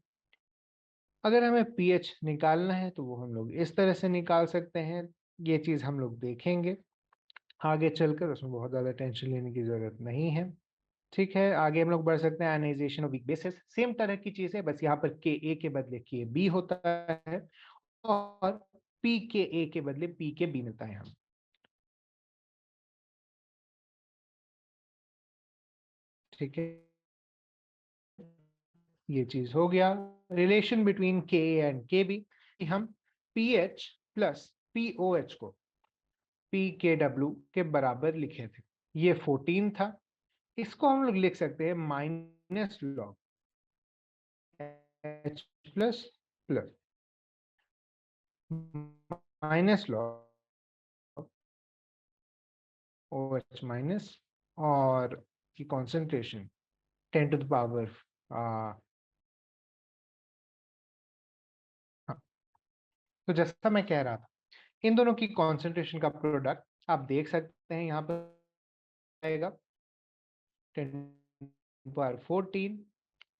अगर हमें pH निकालना है तो वो हम लोग इस तरह से निकाल सकते हैं। ये चीज हम लोग देखेंगे आगे चलकर, उसमें बहुत ज्यादा टेंशन लेने की जरूरत नहीं है। ठीक है, आगे हम लोग बढ़ सकते हैं। Ionisation of weak bases same तरह की चीज है, बस यहाँ पर के ए के बदले के बी होता है और पी के ए के बदले पी के बी मिलता है हम। ठीक है, ये चीज हो गया। Relation between K A and K B, हम P H plus P O H को पी के डब्ल्यू के बराबर लिखे थे। ये 14 था, इसको हम लोग लिख सकते हैं minus log H plus plus minus log O H minus और की कॉन्सेंट्रेशन 10 टू द पावर। हाँ, तो जैसा मैं कह रहा था, इन दोनों की कॉन्सेंट्रेशन का प्रोडक्ट आप देख सकते हैं यहाँ पर आएगा 10 टू पावर 14।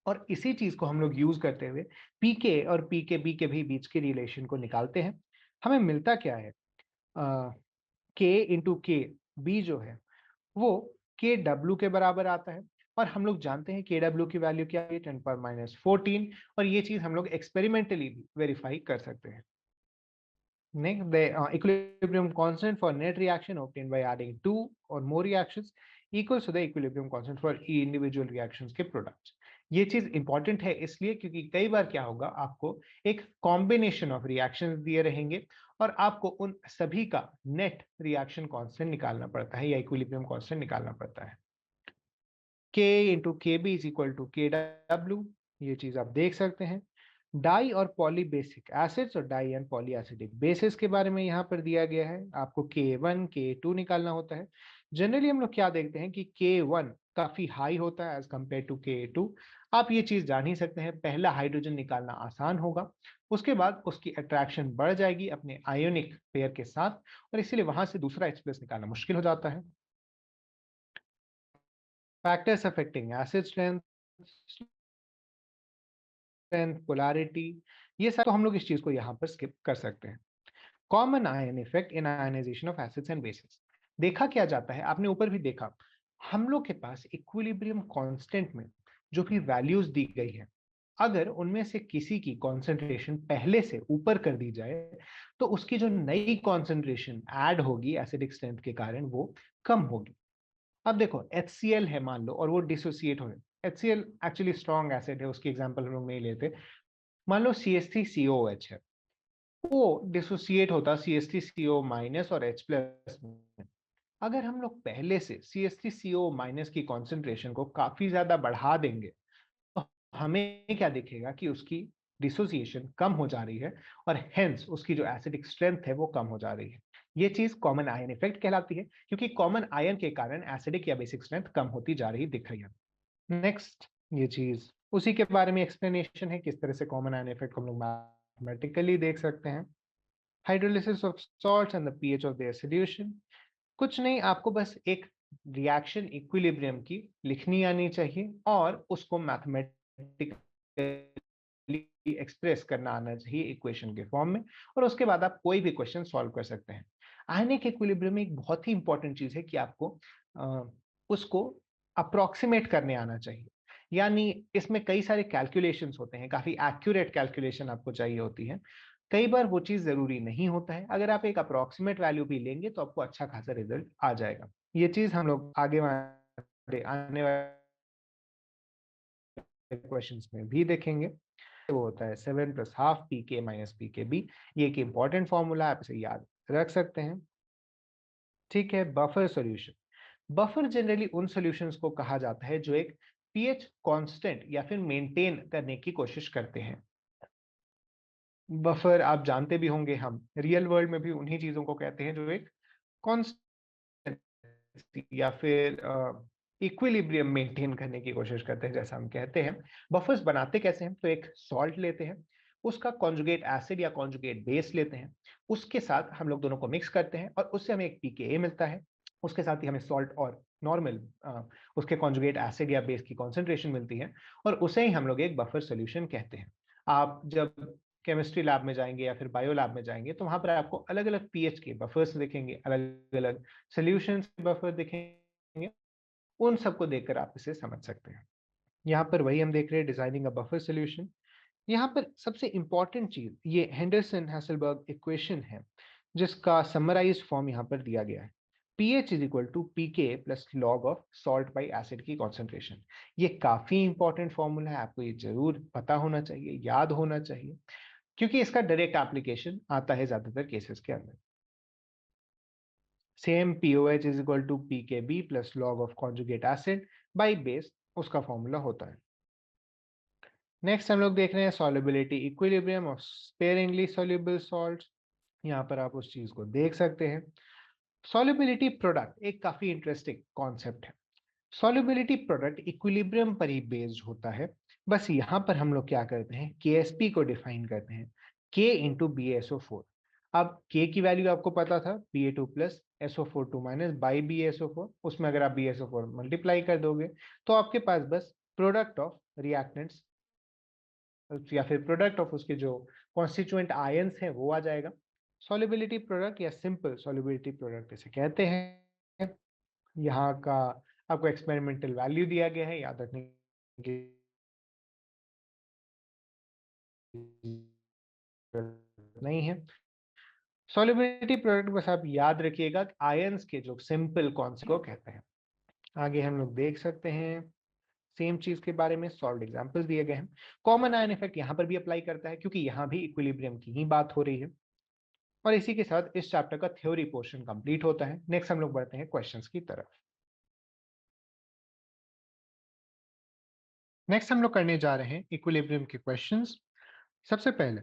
और इसी चीज को हम लोग यूज करते हुए पीके और पीके बी के भी बीच के रिलेशन को निकालते हैं। हमें मिलता क्या है, के इंटू के बी जो है वो के डब्ल्यू के बराबर आता है। और हम लोग जानते हैं के डब्ल्यू की वैल्यू क्या है, 10 पावर माइनस 14। और ये चीज हम लोग एक्सपेरिमेंटली भी वेरीफाई कर सकते हैं। Next, the equilibrium constant for net reaction obtained by adding two or more reactions equals to the equilibrium constant for individual reactions के products। ये चीज इंपॉर्टेंट है इसलिए क्योंकि कई बार क्या होगा, आपको एक कॉम्बिनेशन ऑफ रिएक्शंस दिए रहेंगे और आपको उन सभी का नेट रिएक्शन कांस्टेंट निकालना पड़ता है या इक्विलिब्रियम कांस्टेंट निकालना पड़ता है। K into K B is equal to K W, ये चीज आप देख सकते हैं। डाई और पॉली बेसिक एसिड्स और di and poly acidic bases के बारे में यहाँ पर दिया गया है। आपको K1 K2 निकालना होता है। जनरली हम लोग क्या देखते हैं कि K1 काफी हाई होता है एज कम्पेयर टू K2। आप ये चीज जान ही सकते हैं, पहला हाइड्रोजन निकालना आसान होगा, उसके बाद उसकी अट्रैक्शन बढ़ जाएगी अपने आयोनिक पेयर के साथ, और इसीलिए वहां से दूसरा H प्लस निकालना मुश्किल हो जाता है। Factors affecting acid strength, polarity, ये सब तो हम लोग इस चीज को यहाँ पर स्किप कर सकते हैं। Common ion effect in ionisation of acids and bases. देखा क्या जाता है, आपने ऊपर भी देखा, हम लोग के पास इक्विलिब्रियम कांस्टेंट में जो भी वैल्यूज दी गई है, अगर उनमें से किसी की कॉन्सेंट्रेशन पहले से ऊपर कर दी जाए तो उसकी जो नई कॉन्सेंट्रेशन ऐड होगी एसिडिक स्ट्रेंथ के कारण वो कम होगी। अब देखो HCl है मान लो और वो डिसोसिएट हो रहे, HCl एक्चुअली स्ट्रॉन्ग एसिड है, उसकी एग्जांपल हम लोग नहीं लेते। मान लो CH3COOH है, वो डिसोसिएट होता CH3CO माइनस और H प्लस में। अगर हम लोग पहले से CH3CO माइनस की कॉन्सेंट्रेशन को काफी ज्यादा बढ़ा देंगे तो हमें क्या दिखेगा कि उसकी डिसोसिएशन कम हो जा रही है और हेंस उसकी जो एसिडिक स्ट्रेंथ है वो कम हो जा रही है। ये चीज कॉमन आयन इफेक्ट कहलाती है, क्योंकि कॉमन आयन के कारण एसिडिक या बेसिक स्ट्रेंथ कम होती जा रही दिख रही है। नेक्स्ट, ये चीज उसी के बारे में एक्सप्लेनेशन है, किस तरह से कॉमन आयन इफेक्ट हम लोग मैथमेटिकली देख सकते हैं। Hydrolysis of salts and the pH of their solution. कुछ नहीं, आपको बस एक रिएक्शन इक्विलिब्रियम की लिखनी आनी चाहिए और उसको मैथमेटिकली एक्सप्रेस करना आना चाहिए इक्वेशन के फॉर्म में, और उसके बाद आप कोई भी क्वेश्चन सॉल्व कर सकते हैं। आयनिक इक्विलिब्रियम में एक बहुत ही इंपॉर्टेंट चीज है कि आपको उसको अप्रोक्सीमेट करने आना चाहिए। यानी इसमें कई सारे कैलकुलेशंस होते हैं, काफी एक्यूरेट कैलकुलेशन आपको चाहिए होती है। कई बार वो चीज जरूरी नहीं होता है, अगर आप एक अप्रोक्सीमेट वैल्यू भी लेंगे तो आपको अच्छा खासा रिजल्ट आ जाएगा। ये चीज हम लोग आगे आने वाले क्वेश्चंस में भी देखेंगे। वो होता है 7+12 pk माइनस pkb। ये एक इंपॉर्टेंट फॉर्मूला, आप इसे याद रख सकते हैं। ठीक है, बफर सॉल्यूशन। बफर जनरली उन सॉल्यूशंस को कहा जाता है जो एक पीएच कांस्टेंट या फिर मेंटेन करने की कोशिश करते हैं। बफर आप जानते भी होंगे, हम रियल वर्ल्ड में भी उन्हीं चीजों को कहते हैं जो एक कांस्टेंट या फिर इक्विलिब्रियम मेंटेन करने की कोशिश करते हैं, जैसा हम कहते हैं। बफर्स बनाते कैसे हैं, तो एक सॉल्ट लेते हैं, उसका कॉन्जुगेट एसिड या कॉन्जुगेट बेस लेते हैं, उसके साथ हम लोग दोनों को मिक्स करते हैं और उससे हमें एक pKa मिलता है। उसके साथ ही हमें सॉल्ट और नॉर्मल उसके कॉन्जुगेट एसिड या बेस की कॉन्सेंट्रेशन मिलती है, और उसे ही हम लोग एक बफर सोल्यूशन कहते हैं। आप जब केमिस्ट्री लैब में जाएंगे या फिर बायो लैब में जाएंगे तो वहां पर आपको अलग अलग पीएच के बफर्स दिखेंगे, अलग अलग सोल्यूशंस के बफर दिखेंगे, उन सबको देखकर आप इसे समझ सकते हैं। यहाँ पर वही हम देख रहे हैं, डिजाइनिंग अ बफर सोल्यूशन। यहाँ पर सबसे इंपॉर्टेंट चीज ये हेंडरसन हैसलबर्ग इक्वेशन है, जिसका समराइज फॉर्म यहाँ पर दिया गया है। pH is equal to pK plus log of salt by acid की कॉन्सेंट्रेशन। ये काफी इंपॉर्टेंट फॉर्मूला है, आपको ये जरूर पता होना चाहिए, याद होना चाहिए, क्योंकि इसका डायरेक्ट एप्लीकेशन आता है ज्यादातर केसेस के अंदर। Same POH is equal to pKb plus log of conjugate acid by base, उसका फॉर्मूला होता है। नेक्स्ट हम लोग देख रहे हैं solubility equilibrium of sparingly soluble salts. यहाँ पर आप उस चीज को देख सकते हैं। सॉल्युबिलिटी प्रोडक्ट एक काफी इंटरेस्टिंग कॉन्सेप्ट है। सॉल्युबिलिटी प्रोडक्ट इक्विलिब्रियम पर ही बेस्ड होता है। बस यहाँ पर हम लोग क्या करते हैं, KSP को डिफाइन करते हैं, K इंटू BaSO4। अब K की वैल्यू आपको पता था, Ba2 plus SO42 minus by BaSO4, उसमें अगर आप BaSO4 मल्टीप्लाई कर दोगे तो आपके पास बस प्रोडक्ट ऑफ रिएक्टेंट्स या फिर प्रोडक्ट ऑफ उसके जो कॉन्स्टिट्यूएंट आयंस हैं वो आ जाएगा। सॉल्युबिलिटी प्रोडक्ट या सिंपल सॉल्युबिलिटी प्रोडक्ट इसे कहते हैं। यहाँ का आपको एक्सपेरिमेंटल वैल्यू दिया गया है, याद रखने की जरूरत नहीं है। सॉल्युबिलिटी प्रोडक्ट बस आप याद रखिएगा, आयंस के जो सिंपल कॉन्सेप्ट को कहते हैं। आगे हम लोग देख सकते हैं सेम चीज के बारे में, सॉल्व एग्जांपल्स दिए गए हैं। कॉमन आयन इफेक्ट यहाँ पर भी अप्लाई करता है, क्योंकि यहाँ भी इक्विलिब्रियम की ही बात हो रही है। और इसी के साथ इस चैप्टर का थ्योरी पोर्शन कंप्लीट होता है। नेक्स्ट हम लोग बढ़ते हैं क्वेश्चंस की तरफ। नेक्स्ट हम लोग करने जा रहे हैं इक्विलिब्रियम के क्वेश्चंस। सबसे पहले,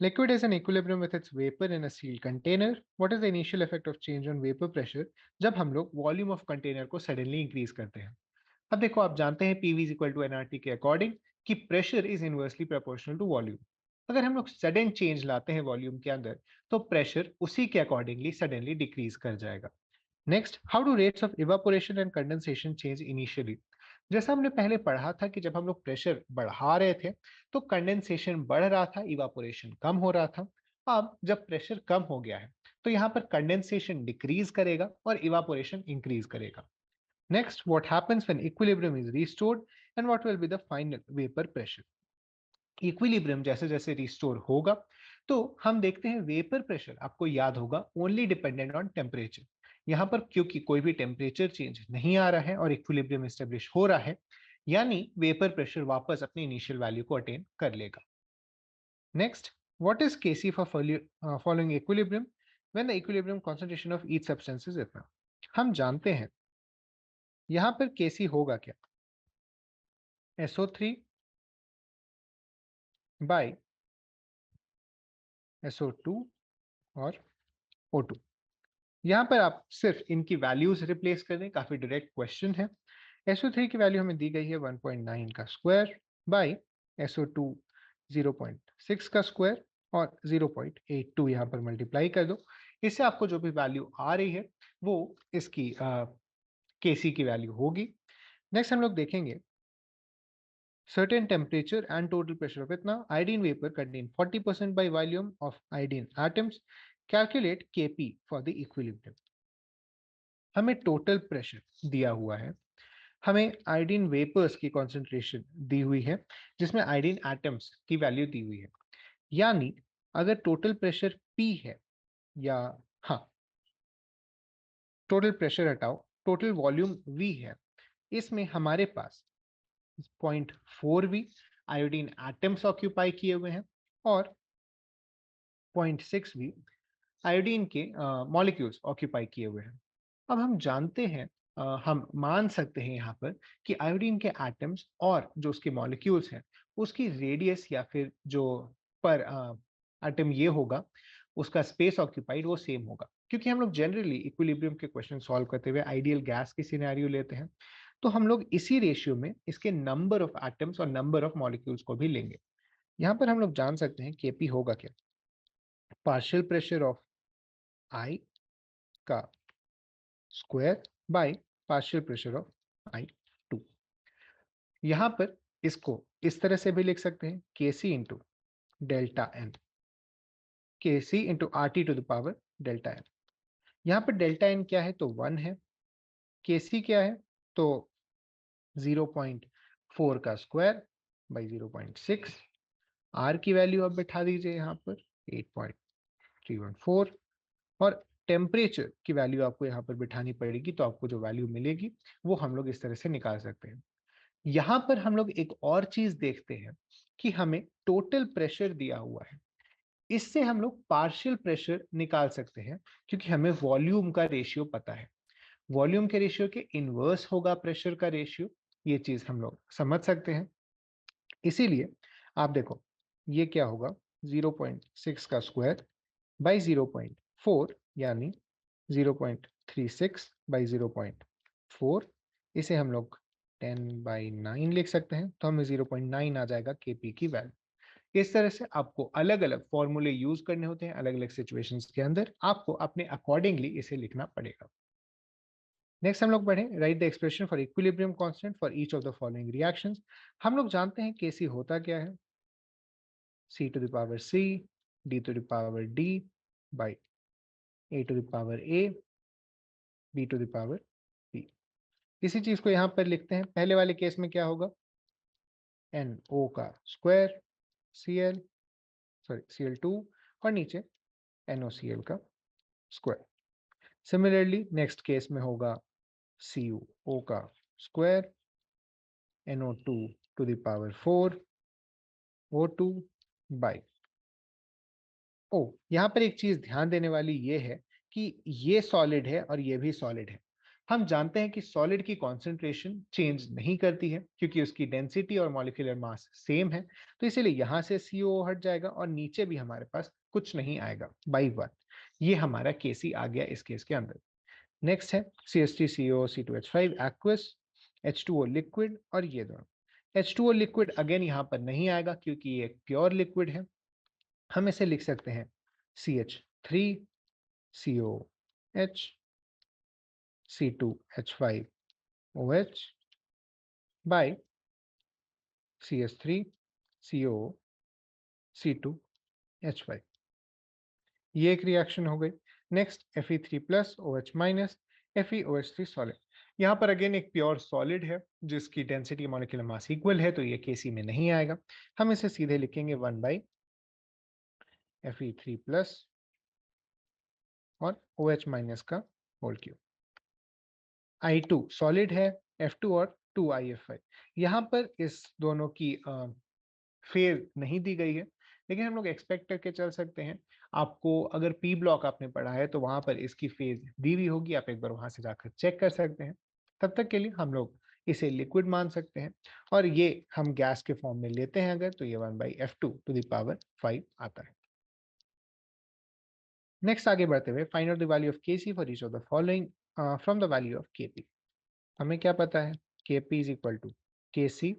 liquid is in equilibrium with its vapor in a sealed container. What is the initial effect of change on vapor pressure जब हम लोग वॉल्यूम ऑफ कंटेनर को सडनली इंक्रीज करते हैं? अब देखो, आप जानते हैं PV is equal to NRT के अकॉर्डिंग कि pressure is inversely proportional to volume. अगर हम लोग सडन चेंज लाते हैं वॉल्यूम के अंदर, तो प्रेशर उसी के अकॉर्डिंगली सडनली डिक्रीज कर जाएगा। Next, how do rates of evaporation and condensation change initially? जैसा हमने पहले पढ़ा था कि जब हम लोग प्रेशर बढ़ा रहे थे तो कंडेंसेशन बढ़ रहा था, इवापोरेशन कम हो रहा था। अब जब प्रेशर कम हो गया है तो यहाँ पर कंडेंसेशन डिक्रीज करेगा और इवापोरेशन इंक्रीज करेगा। Next, what happens when equilibrium is restored and what will be the final vapor pressure? Equilibrium जैसे जैसे रिस्टोर होगा तो हम देखते हैं वेपर प्रेशर, आपको याद होगा, ओनली डिपेंडेंट ऑन टेम्परेचर। यहाँ पर क्योंकि कोई भी टेम्परेचर चेंज नहीं आ रहा है और इक्विलिब्रियम एस्टेब्लिश हो रहा है, यानी वेपर प्रेशर वापस अपनी इनिशियल वैल्यू को अटेन कर लेगा। Next, what is KC for following equilibrium when the equilibrium concentration of each substance is इतना? हम जानते हैं यहाँ पर केसी होगा क्या? SO3 बाय SO2 और O2। यहाँ पर आप सिर्फ इनकी वैल्यूज रिप्लेस कर दें, काफी डायरेक्ट क्वेश्चन है। SO3 की वैल्यू हमें दी गई है 1.9 का स्क्वायर बाय SO2 0.6 का स्क्वायर और 0.82 यहाँ पर मल्टीप्लाई कर दो। इससे आपको जो भी वैल्यू आ रही है वो इसकी केसी की वैल्यू होगी। नेक्स्ट हम लोग देखेंगे certain temperature and total pressure of itna iodine vapor contain 40% by volume of iodine atoms. Calculate Kp for the equilibrium. हमें टोटल प्रेशर दिया हुआ है, हमें आयोडीन वेपर्स की कॉन्सेंट्रेशन दी हुई है जिसमें आयोडीन एटम्स की वैल्यू दी हुई है। यानी अगर टोटल प्रेशर P है, या हाँ, टोटल प्रेशर हटाओ, टोटल वॉल्यूम V है, इसमें हमारे पास 0.4V आयोडीन एटम्स ऑक्यूपाई किए हुए हैं और 0.6V आयोडीन के मॉलिक्यूल्स ऑक्यूपाई किए हुए हैं। अब हम जानते हैं, हम मान सकते हैं यहाँ पर कि आयोडीन के एटम्स और जो उसके मॉलिक्यूल्स हैं उसकी रेडियस या फिर जो पर एटम ये होगा उसका स्पेस ऑक्यूपाइड वो सेम होगा, क्योंकि हम लोग जनरली इक्विलिब्रियम के क्वेश्चन सॉल्व करते हुए आइडियल गैस की सिनेरियो लेते हैं, तो हम लोग इसी रेशियो में इसके नंबर ऑफ एटम्स और नंबर ऑफ मॉलिक्यूल्स को भी लेंगे। यहाँ पर हम लोग जान सकते हैं केपी होगा क्या? पार्शियल प्रेशर ऑफ आई का square by partial pressure of I2। यहाँ पर इसको इस तरह से भी लिख सकते हैं Kc into delta N, Kc into RT to the power delta N. यहाँ पर डेल्टा एन क्या है? तो 1 है। Kc क्या है? तो 0.4 का स्क्वायर बाई 0.6। R की वैल्यू आप बैठा दीजिए यहाँ पर 8.314 और टेम्परेचर की वैल्यू आपको यहाँ पर बिठानी पड़ेगी, तो आपको जो वैल्यू मिलेगी वो हम लोग इस तरह से निकाल सकते हैं। यहाँ पर हम लोग एक और चीज देखते हैं कि हमें टोटल प्रेशर दिया हुआ है, इससे हम लोग पार्शियल प्रेशर निकाल सकते हैं क्योंकि हमें वॉल्यूम का रेशियो पता है। वॉल्यूम के रेशियो के इनवर्स होगा प्रेशर का रेशियो, ये चीज हम लोग समझ सकते हैं। इसीलिए आप देखो ये क्या होगा, 0.6 का स्क्वायर बाई 0.4 यानी 0.36 बाई 0.4, इसे हम लोग 10/9 लिख सकते हैं, तो हमें 0.9 आ जाएगा केपी की वैल्यू। इस तरह से आपको अलग अलग फॉर्मूले यूज करने होते हैं, अलग अलग सिचुएशंस के अंदर आपको अपने अकॉर्डिंगली इसे लिखना पड़ेगा। नेक्स्ट हम लोग बढ़े, right the expression for equilibrium constant for each of the following reactions. हम लोग जानते हैं केसी होता क्या है, C to the power C, D to the power D by A to the power A, B to the power B। इसी चीज को यहाँ पर लिखते हैं। पहले वाले केस में क्या होगा, NO का स्क्वायर Cl, सॉरी Cl2 और नीचे NOCl का स्क्वायर। सिमिलरली नेक्स्ट केस में होगा CuO का square NO2 to the power 4 O2 by O. यहाँ पर एक चीज ध्यान देने वाली ये है कि ये सॉलिड है और ये भी सॉलिड है, हम जानते हैं कि सॉलिड की कॉन्सेंट्रेशन चेंज नहीं करती है क्योंकि उसकी डेंसिटी और मॉलिक्यूलर मास सेम है, तो इसीलिए यहाँ से CO हट जाएगा और नीचे भी हमारे पास कुछ नहीं आएगा बाई 1। ये हमारा KC आ गया इस केस के अंदर। नेक्स्ट है CH3CO C2H5 aqueous, H2O liquid और ये दोनों। H2O लिक्विड अगेन यहाँ पर नहीं आएगा क्योंकि ये एक प्योर लिक्विड है। हम इसे लिख सकते हैं CH3COH C2H5OH by CH3CO C2H5। ये एक रिएक्शन हो गई। Next Fe3 plus OH minus FeOH3 solid. यहाँ पर अगेन एक प्योर सॉलिड है जिसकी डेंसिटी मॉलिक्यूलर मास इक्वल है, तो ये KC में नहीं आएगा। हम इसे सीधे लिखेंगे 1 बाई Fe3 प्लस और OH माइनस का होल क्यूब। I2 सॉलिड है, F2 और 2IF5। यहाँ पर इस दोनों की फेज नहीं दी गई है, लेकिन हम लोग एक्सपेक्ट करके चल सकते हैं। आपको अगर पी ब्लॉक आपने पढ़ा है तो वहां पर इसकी फेज दी हुई होगी, आप एक बार वहां से जाकर चेक कर सकते हैं। तब तक के लिए हम लोग इसे लिक्विड मान सकते हैं, और ये हम गैस के फॉर्म में लेते हैं अगर, तो ये 1/F2⁵ आता है। नेक्स्ट आगे बढ़ते हुए, find out the value of Kc for each of the following from the value of Kp। हमें क्या पता है, Kp is equal to Kc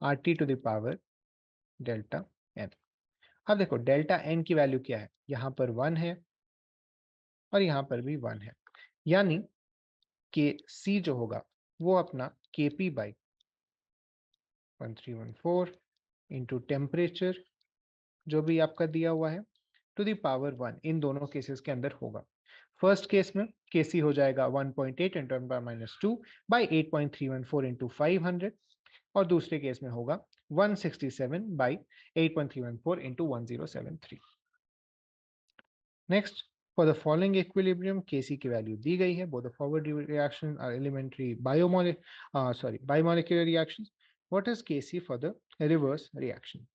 RT⁴ delta n। अब देखो डेल्टा n की वैल्यू क्या है, यहाँ पर 1 है और यहाँ पर भी 1 है, यानी कि C जो होगा वो अपना Kp बाई 1314 इंटू टेम्परेचर जो भी आपका दिया हुआ है टू द पावर 1 इन दोनों केसेस के अंदर होगा। फर्स्ट केस में Kc हो जाएगा 1.8 इंटू 10⁻² बाई 8.314 इंटू 500, और दूसरे केस में होगा 167 by 8.314 into 1073। Next, for the following equilibrium Kc की वैल्यू दी गई है। Both the forward reaction are elementary biomolecular reactions. What is Kc for the reverse reaction?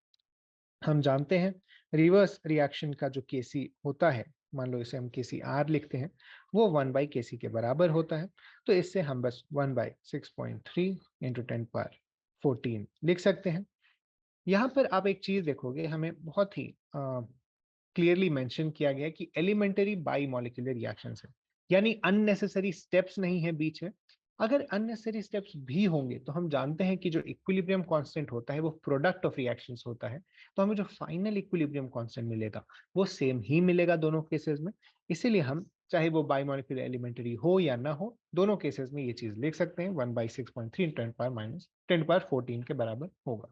हम जानते हैं रिवर्स रिएक्शन का जो Kc होता है, मान लो इसे हम KcR लिखते हैं, वो 1/Kc के बराबर होता है। तो इससे हम बस 1/6.3 इंटू 10⁻14 लिख सकते हैं। यहाँ पर आप एक चीज देखोगे, हमें बहुत ही क्लियरली मेंशन किया गया कि एलिमेंटरी बाईमॉलिक्यूलर रिएक्शंस है, यानी अननेसेसरी स्टेप्स नहीं है बीच में। अगर अननेसेसरी स्टेप्स भी होंगे तो हम जानते हैं कि जो इक्विलिब्रियम कांस्टेंट होता है वो प्रोडक्ट ऑफ रिएक्शंस होता है, तो हमें जो फाइनल इक्विलिब्रियम कांस्टेंट मिलेगा वो सेम ही मिलेगा दोनों केसेस में। इसीलिए हम चाहे वो बाईमॉलिक्यूलर एलिमेंटरी हो या ना हो, दोनों केसेस में ये चीज लिख सकते हैं 1/6.3 10⁻14 के बराबर होगा।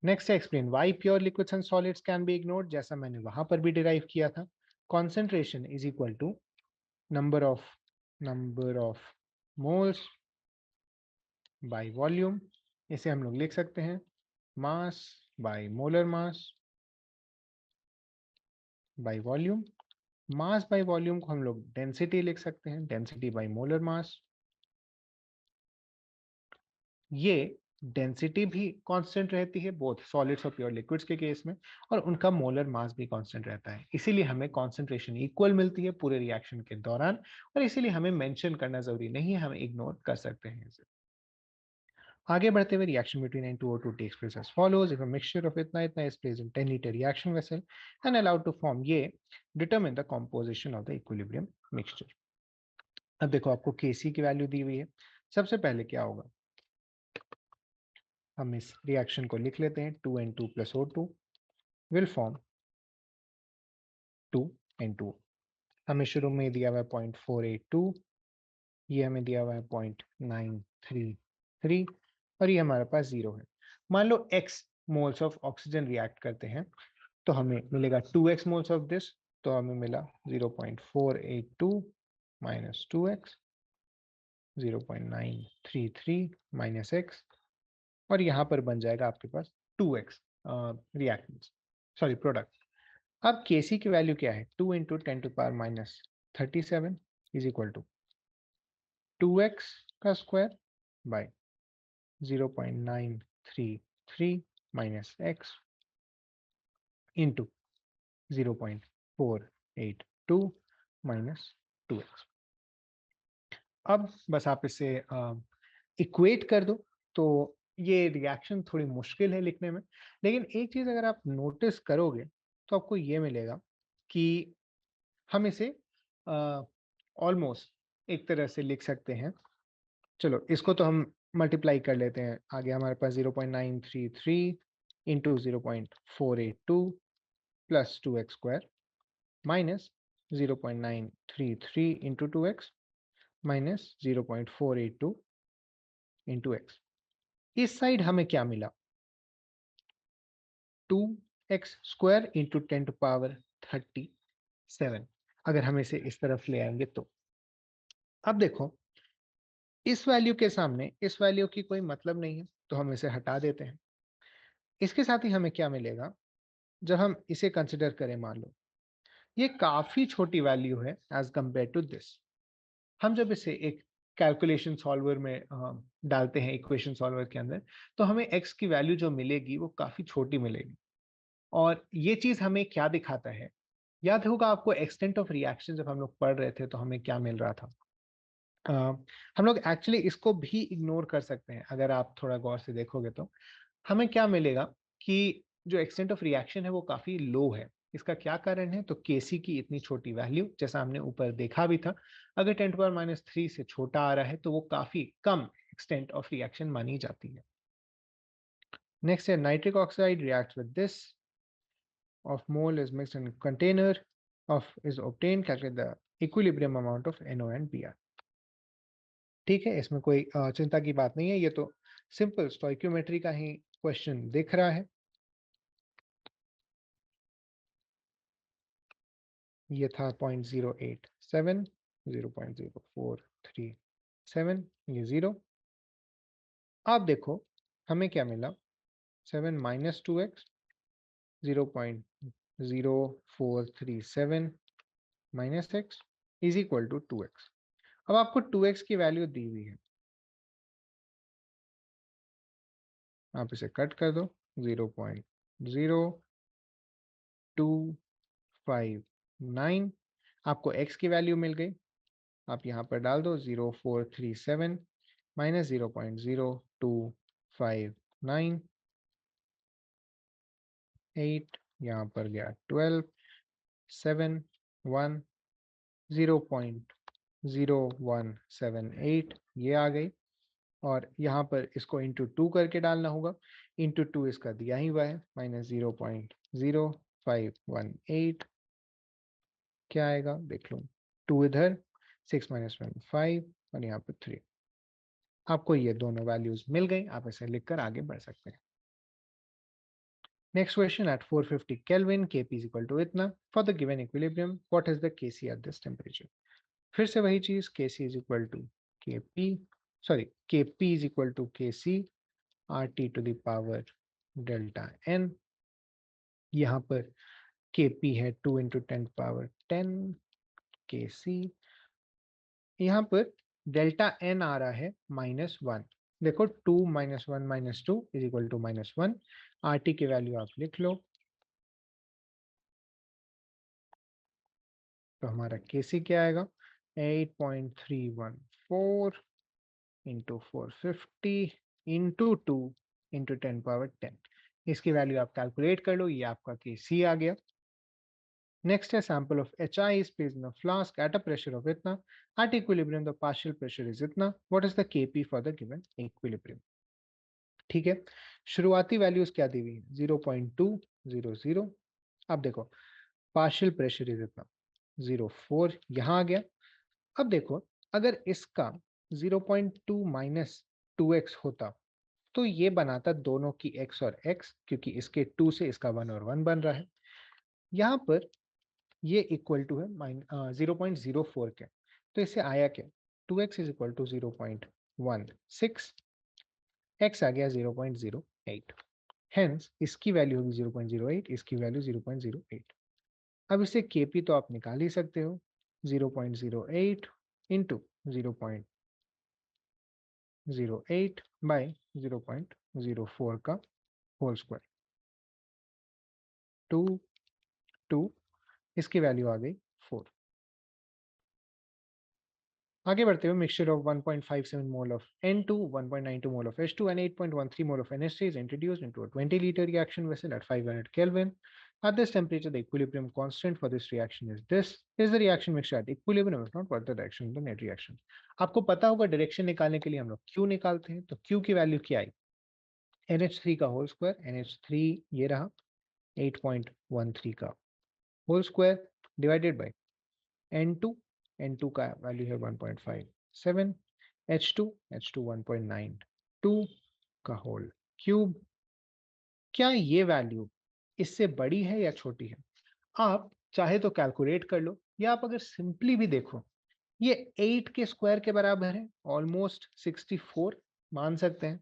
नेक्स्ट है explain why pure liquids and solids can be ignored. जैसा मैंने वहां पर भी डिराइव किया था, concentration is equal to number of moles by volume. इसे हम लोग लिख सकते हैं mass by molar mass by volume. Mass by volume को हम लोग डेंसिटी लिख सकते हैं, डेंसिटी बाय मोलर मास। ये डेंसिटी भी कांस्टेंट रहती है बोथ सॉलिड्स और प्योर लिक्विड्स के केस में, और उनका मोलर मास भी कांस्टेंट रहता है। इसीलिए हमें कॉन्सेंट्रेशन इक्वल मिलती है पूरे रिएक्शन के दौरान, और इसीलिए हमें मेंशन करना जरूरी नहीं है, हम इग्नोर कर सकते हैं इसे। आगे बढ़ते हुए, reaction between N2O2 takes place as follows. If a mixture of इतना इतना is placed in 10-liter reaction vessel and allowed to form, ये determine the composition of the equilibrium mixture। अब देखो आपको Kc की वैल्यू दी हुई है। सबसे पहले क्या होगा, हम इस रिएक्शन को लिख लेते हैं 2N2 plus O2 will form 2N2। हमें शुरू में दिया हुआ है 0.482, ये हमें दिया हुआ है 0.933, और ये हमारे पास 0 है। मान लो x moles of oxygen react करते हैं तो हमें मिलेगा 2x मोल्स ऑफ दिस, तो हमें मिला 0.482 माइनस 2x, 0.933 माइनस x, और यहाँ पर बन जाएगा आपके पास 2x रिएक्टेंस, सॉरी प्रोडक्ट। अब Kc की वैल्यू क्या है, 2 into 10⁻37 is equal to 2x का square by 0.933 minus x into 0.482 minus 2x। अब बस आप इसे इक्वेट कर दो, तो ये रिएक्शन थोड़ी मुश्किल है लिखने में, लेकिन एक चीज अगर आप नोटिस करोगे तो आपको ये मिलेगा कि हम इसे ऑलमोस्ट एक तरह से लिख सकते हैं। चलो इसको तो हम मल्टीप्लाई कर लेते हैं। आगे हमारे पास 0.933 into 0.482 plus 2x² minus 0.933 into 2x minus 0.482 into x। इस साइड हमें क्या मिला? 2x² into 10⁻37। अगर हम इसे इस तरफ ले आएंगे तो अब देखो, इस वैल्यू के सामने इस वैल्यू की कोई मतलब नहीं है, तो हम इसे हटा देते हैं। इसके साथ ही हमें क्या मिलेगा जब हम इसे कंसिडर करें? मान लो ये काफी छोटी वैल्यू है एज कंपेयर टू दिस। हम जब इसे एक कैलकुलेशन सॉल्वर में डालते हैं, इक्वेशन सॉल्वर के अंदर, तो हमें x की वैल्यू जो मिलेगी वो काफी छोटी मिलेगी। और ये चीज हमें क्या दिखाता है? याद होगा आपको एक्सटेंट ऑफ रिएक्शन जब हम लोग पढ़ रहे थे तो हमें क्या मिल रहा था? अ, हम लोग एक्चुअली इसको भी इग्नोर कर सकते हैं। अगर आप थोड़ा गौर से देखोगे तो हमें क्या मिलेगा कि जो एक्सटेंट ऑफ रिएक्शन है वो काफी लो है। इसका क्या कारण है? तो केसी की इतनी छोटी वैल्यू, जैसा हमने ऊपर देखा भी था, अगर 10⁻³ से छोटा आ रहा है तो वो काफी कम एक्सटेंट ऑफ रिएक्शन मानी जाती है। नेक्स्ट है nitric oxide react with this of mole is mixed in container of is obtained, calculate the equilibrium amount of NO and Br। ठीक है, इसमें कोई चिंता की बात नहीं है, ये तो सिंपल स्टोइक्योमेट्री का ही क्वेश्चन दिख रहा है। ये था 0.087, 0.0437, ये 0। अब देखो हमें क्या मिला? 7 minus 2x, 0.0437 minus x is equal to 2x। अब आपको 2x की वैल्यू दी हुई है, आप इसे कट कर दो। 0.0259 आपको x की वैल्यू मिल गई। आप यहाँ पर डाल दो 0.437 माइनस 0.0259, यहाँ पर गया 12, 7, 1, 0.0178 ये आ गई। और यहाँ पर इसको इंटू 2 करके डालना होगा। इंटू 2 इसका दिया ही हुआ है, माइनस 0.0518। क्या आएगा देख लो, 2 इधर, 6 माइनस 1 5, और यहाँ पर 3। आपको ये दोनों वैल्यूज मिल गई, आप इसे लिखकर आगे बढ़ सकते हैं। Next question, at 450 kelvin Kp is equal to इतना, for the given equilibrium what is the Kc at this temperature. फिर से वही चीज, Kc is equal to Kp, sorry Kp is equal to Kc RT to the power delta n। यहाँ पर Kp है 2 into 10⁻10 Kc। यहाँ पर delta n आ रहा है -1। देखो 2 minus 1 minus 2 is equal to -1। RT की वैल्यू आप लिख लो, तो हमारा Kc क्या आएगा? 8.314 इंटू 450 इंटू 2 इंटू 10⁻10। इसकी वैल्यू आप कैलकुलेट कर लो, ये आपका Kc आ गया। Next, a sample of HI is placed in a flask at a pressure of itna. At equilibrium, the partial pressure is itna. What is the Kp for the given equilibrium? ठीक है, शुरुआती values क्या दी हुई है? 0.200। अब देखो partial pressure is इतना, 0.4 यहाँ आ गया। अब देखो अगर इसका 0.2 माइनस 2x होता तो ये बनाता दोनों की x और x, क्योंकि इसके 2 से इसका 1 और 1 बन रहा है। यहाँ पर ये इक्वल टू है 0.04 के, तो इससे आया क्या? 2x is equal to 0.16, x आ गया 0.08। हेंस इसकी वैल्यू होगी 0.08, इसकी वैल्यू 0.08। अब इसे Kp तो आप निकाल ही सकते हो, 0.08 इंटू 0.08 बाई 0.04 का होल स्क्वायर, 2, 2, इसकी वैल्यू आ गई 4। आगे बढ़ते हुए mixture of 1.57 mole of N2, 1.92 mole of H2 and 8.13 mole of NH3 is introduced into a 20-liter reaction vessel at 500 Kelvin. At this temperature, the equilibrium constant for this reaction is this. Is the reaction mixture at equilibrium? If not, what the direction of the net reaction? आपको पता होगा direction निकालने के लिए हम लोग Q निकालते हैं, तो Q की वैल्यू क्या आई? NH3 का होल स्क्वायर, NH3 ये रहा 8.13 का whole square divided by N2, N2 का वैल्यू है 1.57, H2 1.92 का होल क्यूब। क्या ये वैल्यू इससे बड़ी है या छोटी है? आप चाहे तो कैलकुलेट कर लो, या आप अगर सिंपली भी देखो, ये 8 के स्क्वायर के बराबर है, ऑलमोस्ट 64 मान सकते हैं।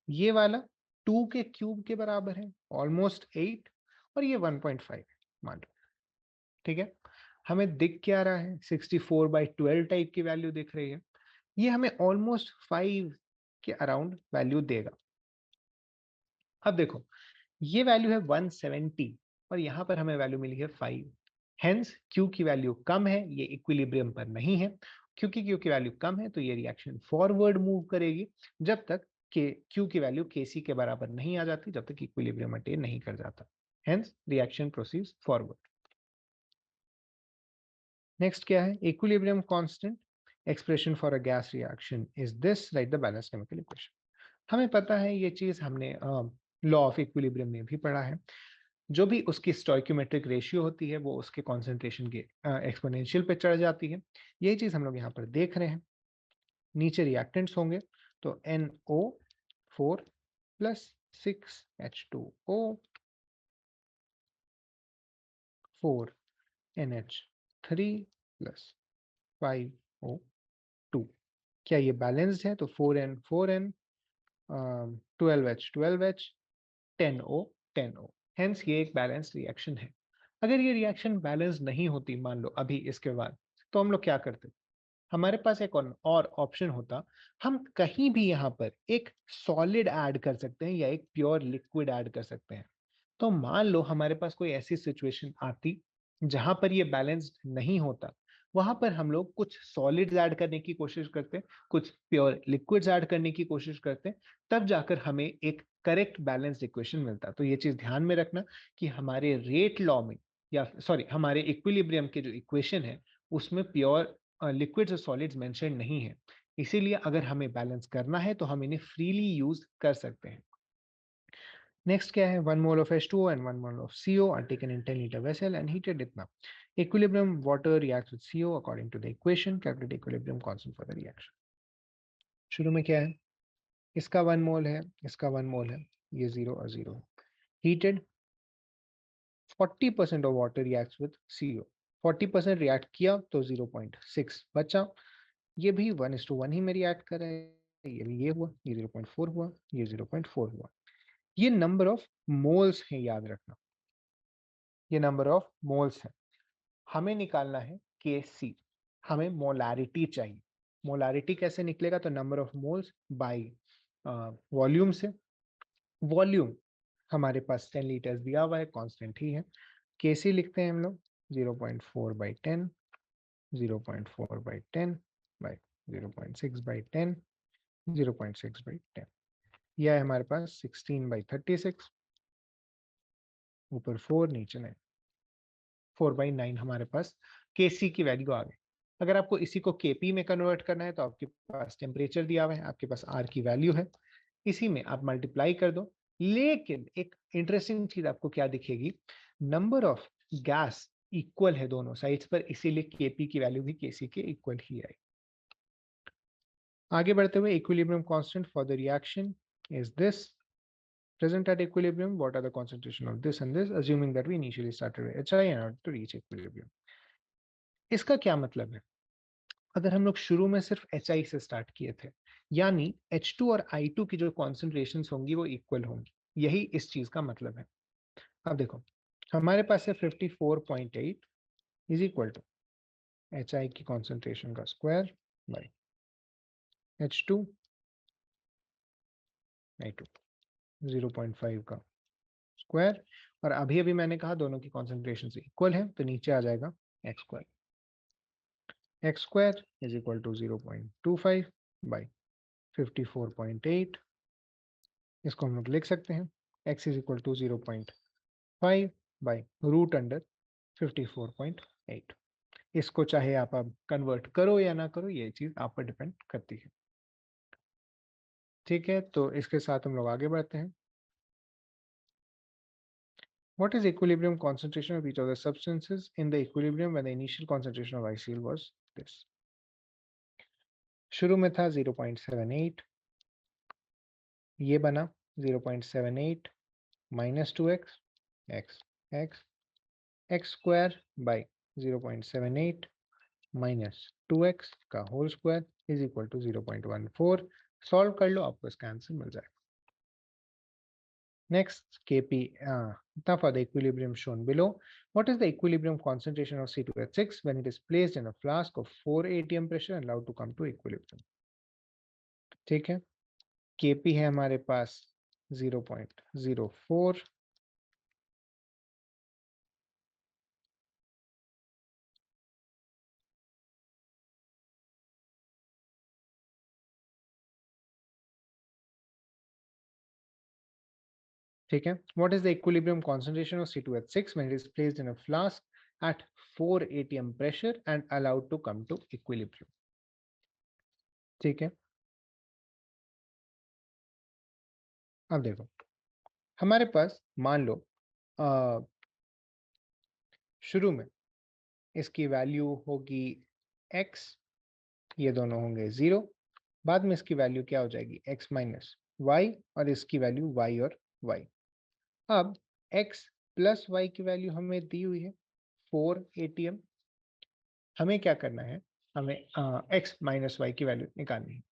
ये वाला 2 के क्यूब के बराबर है, ऑलमोस्ट 8, और ये 1.5 मान लो। ठीक है, हमें दिख क्या रहा है? 64/12 टाइप की वैल्यू दिख रही है। ये हमें ऑलमोस्ट 5 के अराउंड वैल्यू देगा। अब देखो, ये वैल्यू है 170 और यहाँ पर हमें वैल्यू मिली है 5। हेंस क्यू की वैल्यू कम है, ये इक्विलिब्रियम पर नहीं है। क्योंकि क्यू की वैल्यू कम है तो ये रिएक्शन फॉरवर्ड मूव करेगी जब तक के क्यू की वैल्यू केसी के बराबर नहीं आ जाती, जब तक इक्विलिब्रियम अटेन नहीं कर जाता। Hence reaction proceeds forward. Next क्या है? Equilibrium constant expression for a gas reaction is this, right the balance chemical equation. हमें पता है ये चीज, हमने लॉ ऑफ इक्विलिब्रियम में भी पढ़ा है। जो भी उसकी स्टोइक्योमेट्रिक रेशियो होती है वो उसके कॉन्सेंट्रेशन के एक्सपोनेंशियल पे चढ़ जाती है। यही चीज हम लोग यहाँ पर देख रहे हैं। नीचे रिएक्टेंट्स होंगे तो NO4 plus 6H2O 4NH3 plus 5O2। क्या ये बैलेंस्ड है? तो 4N 4N, 12H 12H, 10O 10O। Hence ये एक बैलेंस्ड रिएक्शन है। अगर ये रिएक्शन बैलेंस नहीं होती, मान लो अभी इसके बाद, तो हम लोग क्या करते? हमारे पास एक और ऑप्शन होता, हम कहीं भी यहाँ पर एक सॉलिड ऐड कर सकते हैं या एक प्योर लिक्विड ऐड कर सकते हैं। तो मान लो हमारे पास कोई ऐसी सिचुएशन आती जहां पर ये बैलेंस्ड नहीं होता, वहां पर हम लोग कुछ सॉलिड्स ऐड करने की कोशिश करते, कुछ प्योर लिक्विड्स ऐड करने की कोशिश करते, तब जाकर हमें एक करेक्ट बैलेंस्ड इक्वेशन मिलता। तो ये चीज ध्यान में रखना कि हमारे रेट लॉ में, या सॉरी हमारे इक्विलिब्रियम के जो इक्वेशन है उसमें प्योर लिक्विड्स और सॉलिड्स मेंशन नहीं है। इसीलिए अगर हमें बैलेंस करना है तो हम इन्हें फ्रीली यूज कर सकते हैं। नेक्स्ट क्या है? 1 mole of H2O and 1 mole of CO are taken in 10-liter vessel and heated इतना। Equilibrium water reacts with CO according to the equation. Calculate equilibrium constant for the reaction. शुरू में क्या है? इसका 1 मोल है, इसका 1 मोल है, ये 0 और 0 है। Heated, 40% of water reacts with CO। 40% react किया तो 0.6 बचा। ये भी 1:1 ही में रिएक्ट कर रहा है। ये भी ये हुआ, ये 0.4 हुआ, ये 0.4 हुआ। ये नंबर ऑफ मोल्स है, याद रखना, ये नंबर ऑफ मोल्स है। हमें निकालना है Kc, हमें मोलारिटी चाहिए। मोलारिटी कैसे निकलेगा? तो number of moles by volume से। वॉल्यूम हमारे पास 10 लीटर्स दिया हुआ है, कांस्टेंट ही है। Kc लिखते हैं हम लोग 0.4/10, 0.4/10 बाई 0.6/10, 0.6/10। यह है हमारे पास 16/36, ऊपर 4 नीचे 9, 4/9 हमारे पास Kc की वैल्यू आ गई। अगर आपको इसी को Kp में कन्वर्ट करना है तो आपके पास टेम्परेचर दिया हुआ है, आपके पास R की वैल्यू है, इसी में आप मल्टीप्लाई कर दो। लेकिन एक इंटरेस्टिंग चीज आपको क्या दिखेगी? नंबर ऑफ गैस इक्वल है दोनों साइड्स पर, इसीलिए Kp की वैल्यू भी Kc के इक्वल ही आई। आगे बढ़ते हुए, equilibrium constant for the reaction is this. Present at equilibrium, what are the concentration of this and this, assuming that we initially started with HI in order to reach equilibrium. इसका क्या मतलब है? अगर हम लोग शुरू में सिर्फ HI से स्टार्ट किए थे, यानी H2 और I2 की जो कॉन्सेंट्रेशन होंगी वो इक्वल होंगी, यही इस चीज का मतलब है। अब देखो, हमारे पास है 54.8 इज इक्वल टू HI की कॉन्सेंट्रेशन का स्क्वायर बाई H2 I2 0.5 का स्क्वायर, और अभी अभी मैंने कहा दोनों की कॉन्सेंट्रेशन इक्वल है, तो नीचे आ जाएगा x square. x square is equal to 0.25 by 54.8। इसको हम लोग लिख सकते हैं x is equal to 0.5 by root under 54.8। इसको चाहे आप अब कन्वर्ट करो या ना करो, ये चीज आप पर डिपेंड करती है। ठीक है, तो इसके साथ हम लोग आगे बढ़ते हैं। What is equilibrium concentration of each of the substances in the equilibrium when the initial concentration of ICl was this? शुरू में था 0.78, ये बना 0.78 minus 2x, x square by 0.78 minus 2x का whole square is equal to 0.14। Solve कर लो, आपको इसका आंसर मिल जाएगा। Next, Kp, for the equilibrium shown below. What is the equilibrium concentration of C2H6 when it is placed in a flask of 4 atm pressure and allowed to come to equilibrium? ठीक है, Kp है हमारे पास 0.04, ठीक है। What is the equilibrium concentration of C2H6 when it is placed in a flask at 4 atm pressure and allowed to come to equilibrium? ठीक है, अब देखो हमारे पास मान लो शुरू में इसकी वैल्यू होगी x, ये दोनों होंगे 0, बाद में इसकी वैल्यू क्या हो जाएगी x माइनस वाई, और इसकी वैल्यू y और y। अब x प्लस y की वैल्यू हमें दी हुई है 4 atm, हमें क्या करना है, हमें x माइनस y की वैल्यू निकालनी है।